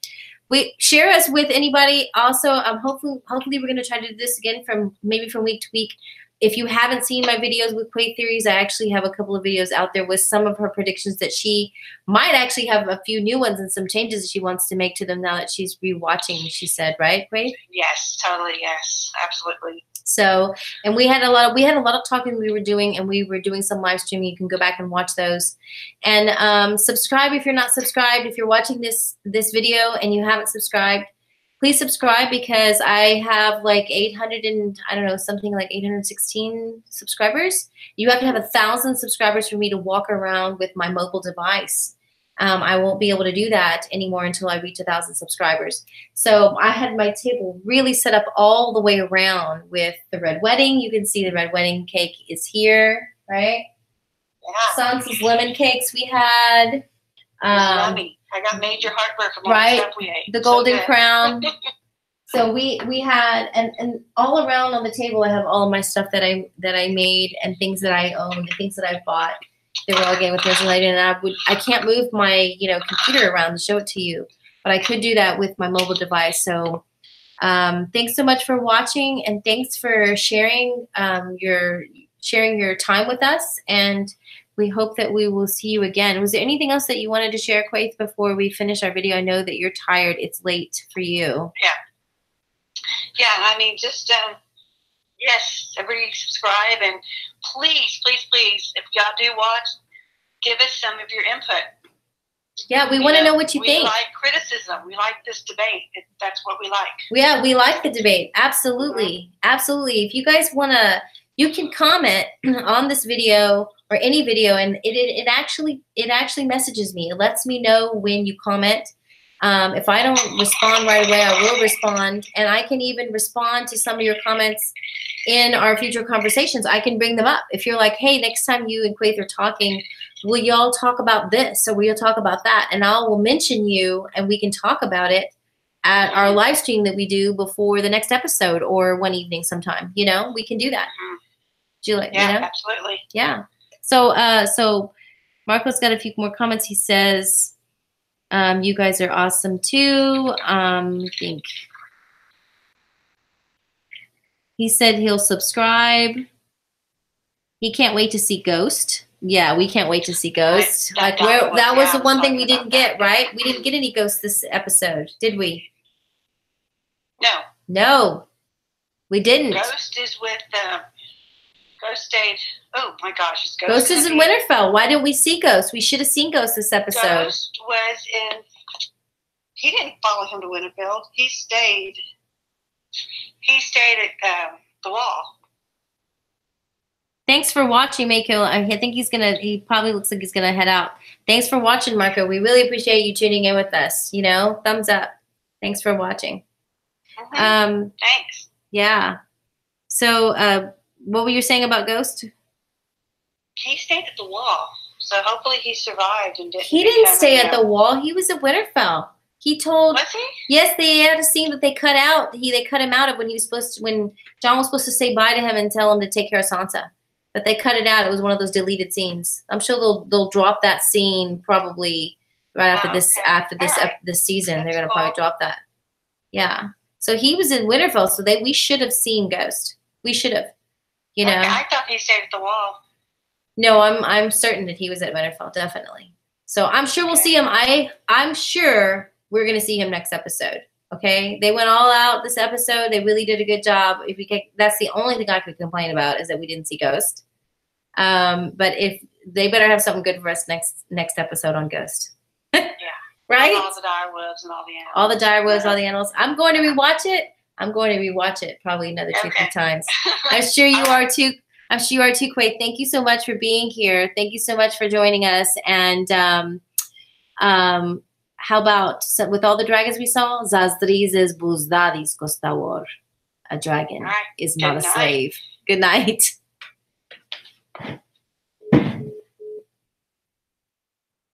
we share us with anybody. Also, hopefully we're going to try to do this again from week to week. If you haven't seen my videos with Quaithe Theories, I actually have a couple of videos out there with some of her predictions that she might actually have a few new ones and some changes that she wants to make to them now that she's rewatching, she said, right, Quaithe? Yes, totally, yes, absolutely. So, and we had a lot of talking we were doing, and we were doing some live streaming. You can go back and watch those. And subscribe if you're not subscribed. If you're watching this video and you haven't subscribed, please subscribe, because I have like 816 subscribers. You have to have 1,000 subscribers for me to walk around with my mobile device. I won't be able to do that anymore until I reach 1,000 subscribers. So I had my table really set up all the way around with the red wedding. You can see the red wedding cake is here, right? Yeah. Sansa's lemon cakes we had. Yummy. I got major heartburn from all the stuff we ate. The golden crown. So we had, and all around on the table I have all of my stuff that I made and things that I own, the things that I bought. They were all Game of Thrones related, and I can't move my computer around to show it to you, but I could do that with my mobile device. So thanks so much for watching, and thanks for sharing your time with us, and we hope that we will see you again. Was there anything else that you wanted to share, Quaithe, before we finish our video? I know that you're tired. It's late for you. Yeah, I mean, just yes, everybody subscribe, and please, if y'all do watch, give us some of your input. Yeah, we want to know what you think. We like criticism. We like this debate. That's what we like. Yeah, we like the debate. Absolutely. Absolutely. If you guys want to, you can comment on this video or any video, and it actually messages me. It lets me know when you comment. If I don't respond right away, I will respond, and I can even respond to some of your comments in our future conversations. I can bring them up. If you're like, hey, next time you and Quaithe are talking, will y'all talk about this, or will you talk about that? And I will mention you, and we can talk about it at our live stream that we do before the next episode, or one evening sometime. We can do that. Julie, absolutely. Yeah. So Marco's got a few more comments. He says, you guys are awesome too. I think he said he'll subscribe. He can't wait to see Ghost. Yeah, we can't wait to see Ghost. That was the one thing we didn't get, right? We didn't get any Ghosts this episode, did we? No. No, we didn't. Ghost is with Ghost stayed. Oh my gosh, is Ghost is in Winterfell. Why didn't we see Ghost? We should have seen Ghost this episode. Ghost was in. He didn't follow him to Winterfell. He stayed. He stayed at the wall. Thanks for watching, Mako. I think he probably looks like he's gonna head out. Thanks for watching, Marco. We really appreciate you tuning in with us. You know, thumbs up. Thanks for watching. Thanks. Yeah. So, what were you saying about Ghost? He stayed at the wall, so hopefully he survived and didn't. He didn't stay at the wall. He was at Winterfell. He told. Was he? Yes, they had a scene that they cut out. They cut him out of when he was supposed to. When Jon was supposed to say bye to him and tell him to take care of Sansa, but they cut it out. It was one of those deleted scenes. I'm sure they'll drop that scene probably right after this season. They're gonna probably drop that. Yeah. So he was in Winterfell. So we should have seen Ghost. We should have. You know. Okay, I thought he stayed at the wall. No, I'm certain that he was at Winterfell, definitely. So I'm sure we'll see him. I'm sure we're gonna see him next episode. Okay, they went all out this episode. They really did a good job. That's the only thing I could complain about is that we didn't see Ghost. But if they better have something good for us next episode on Ghost. Yeah. Right. All the direwolves and all the animals. All the direwolves, all the animals. I'm going to rewatch it. Probably another 2-3 times. I'm sure you are too. I'm sure you are too, Quaithe. Thank you so much for being here. Thank you so much for joining us. And how about, with all the dragons we saw, Zazdrizes buzdadis kostavor. A dragon is not a slave. Good night.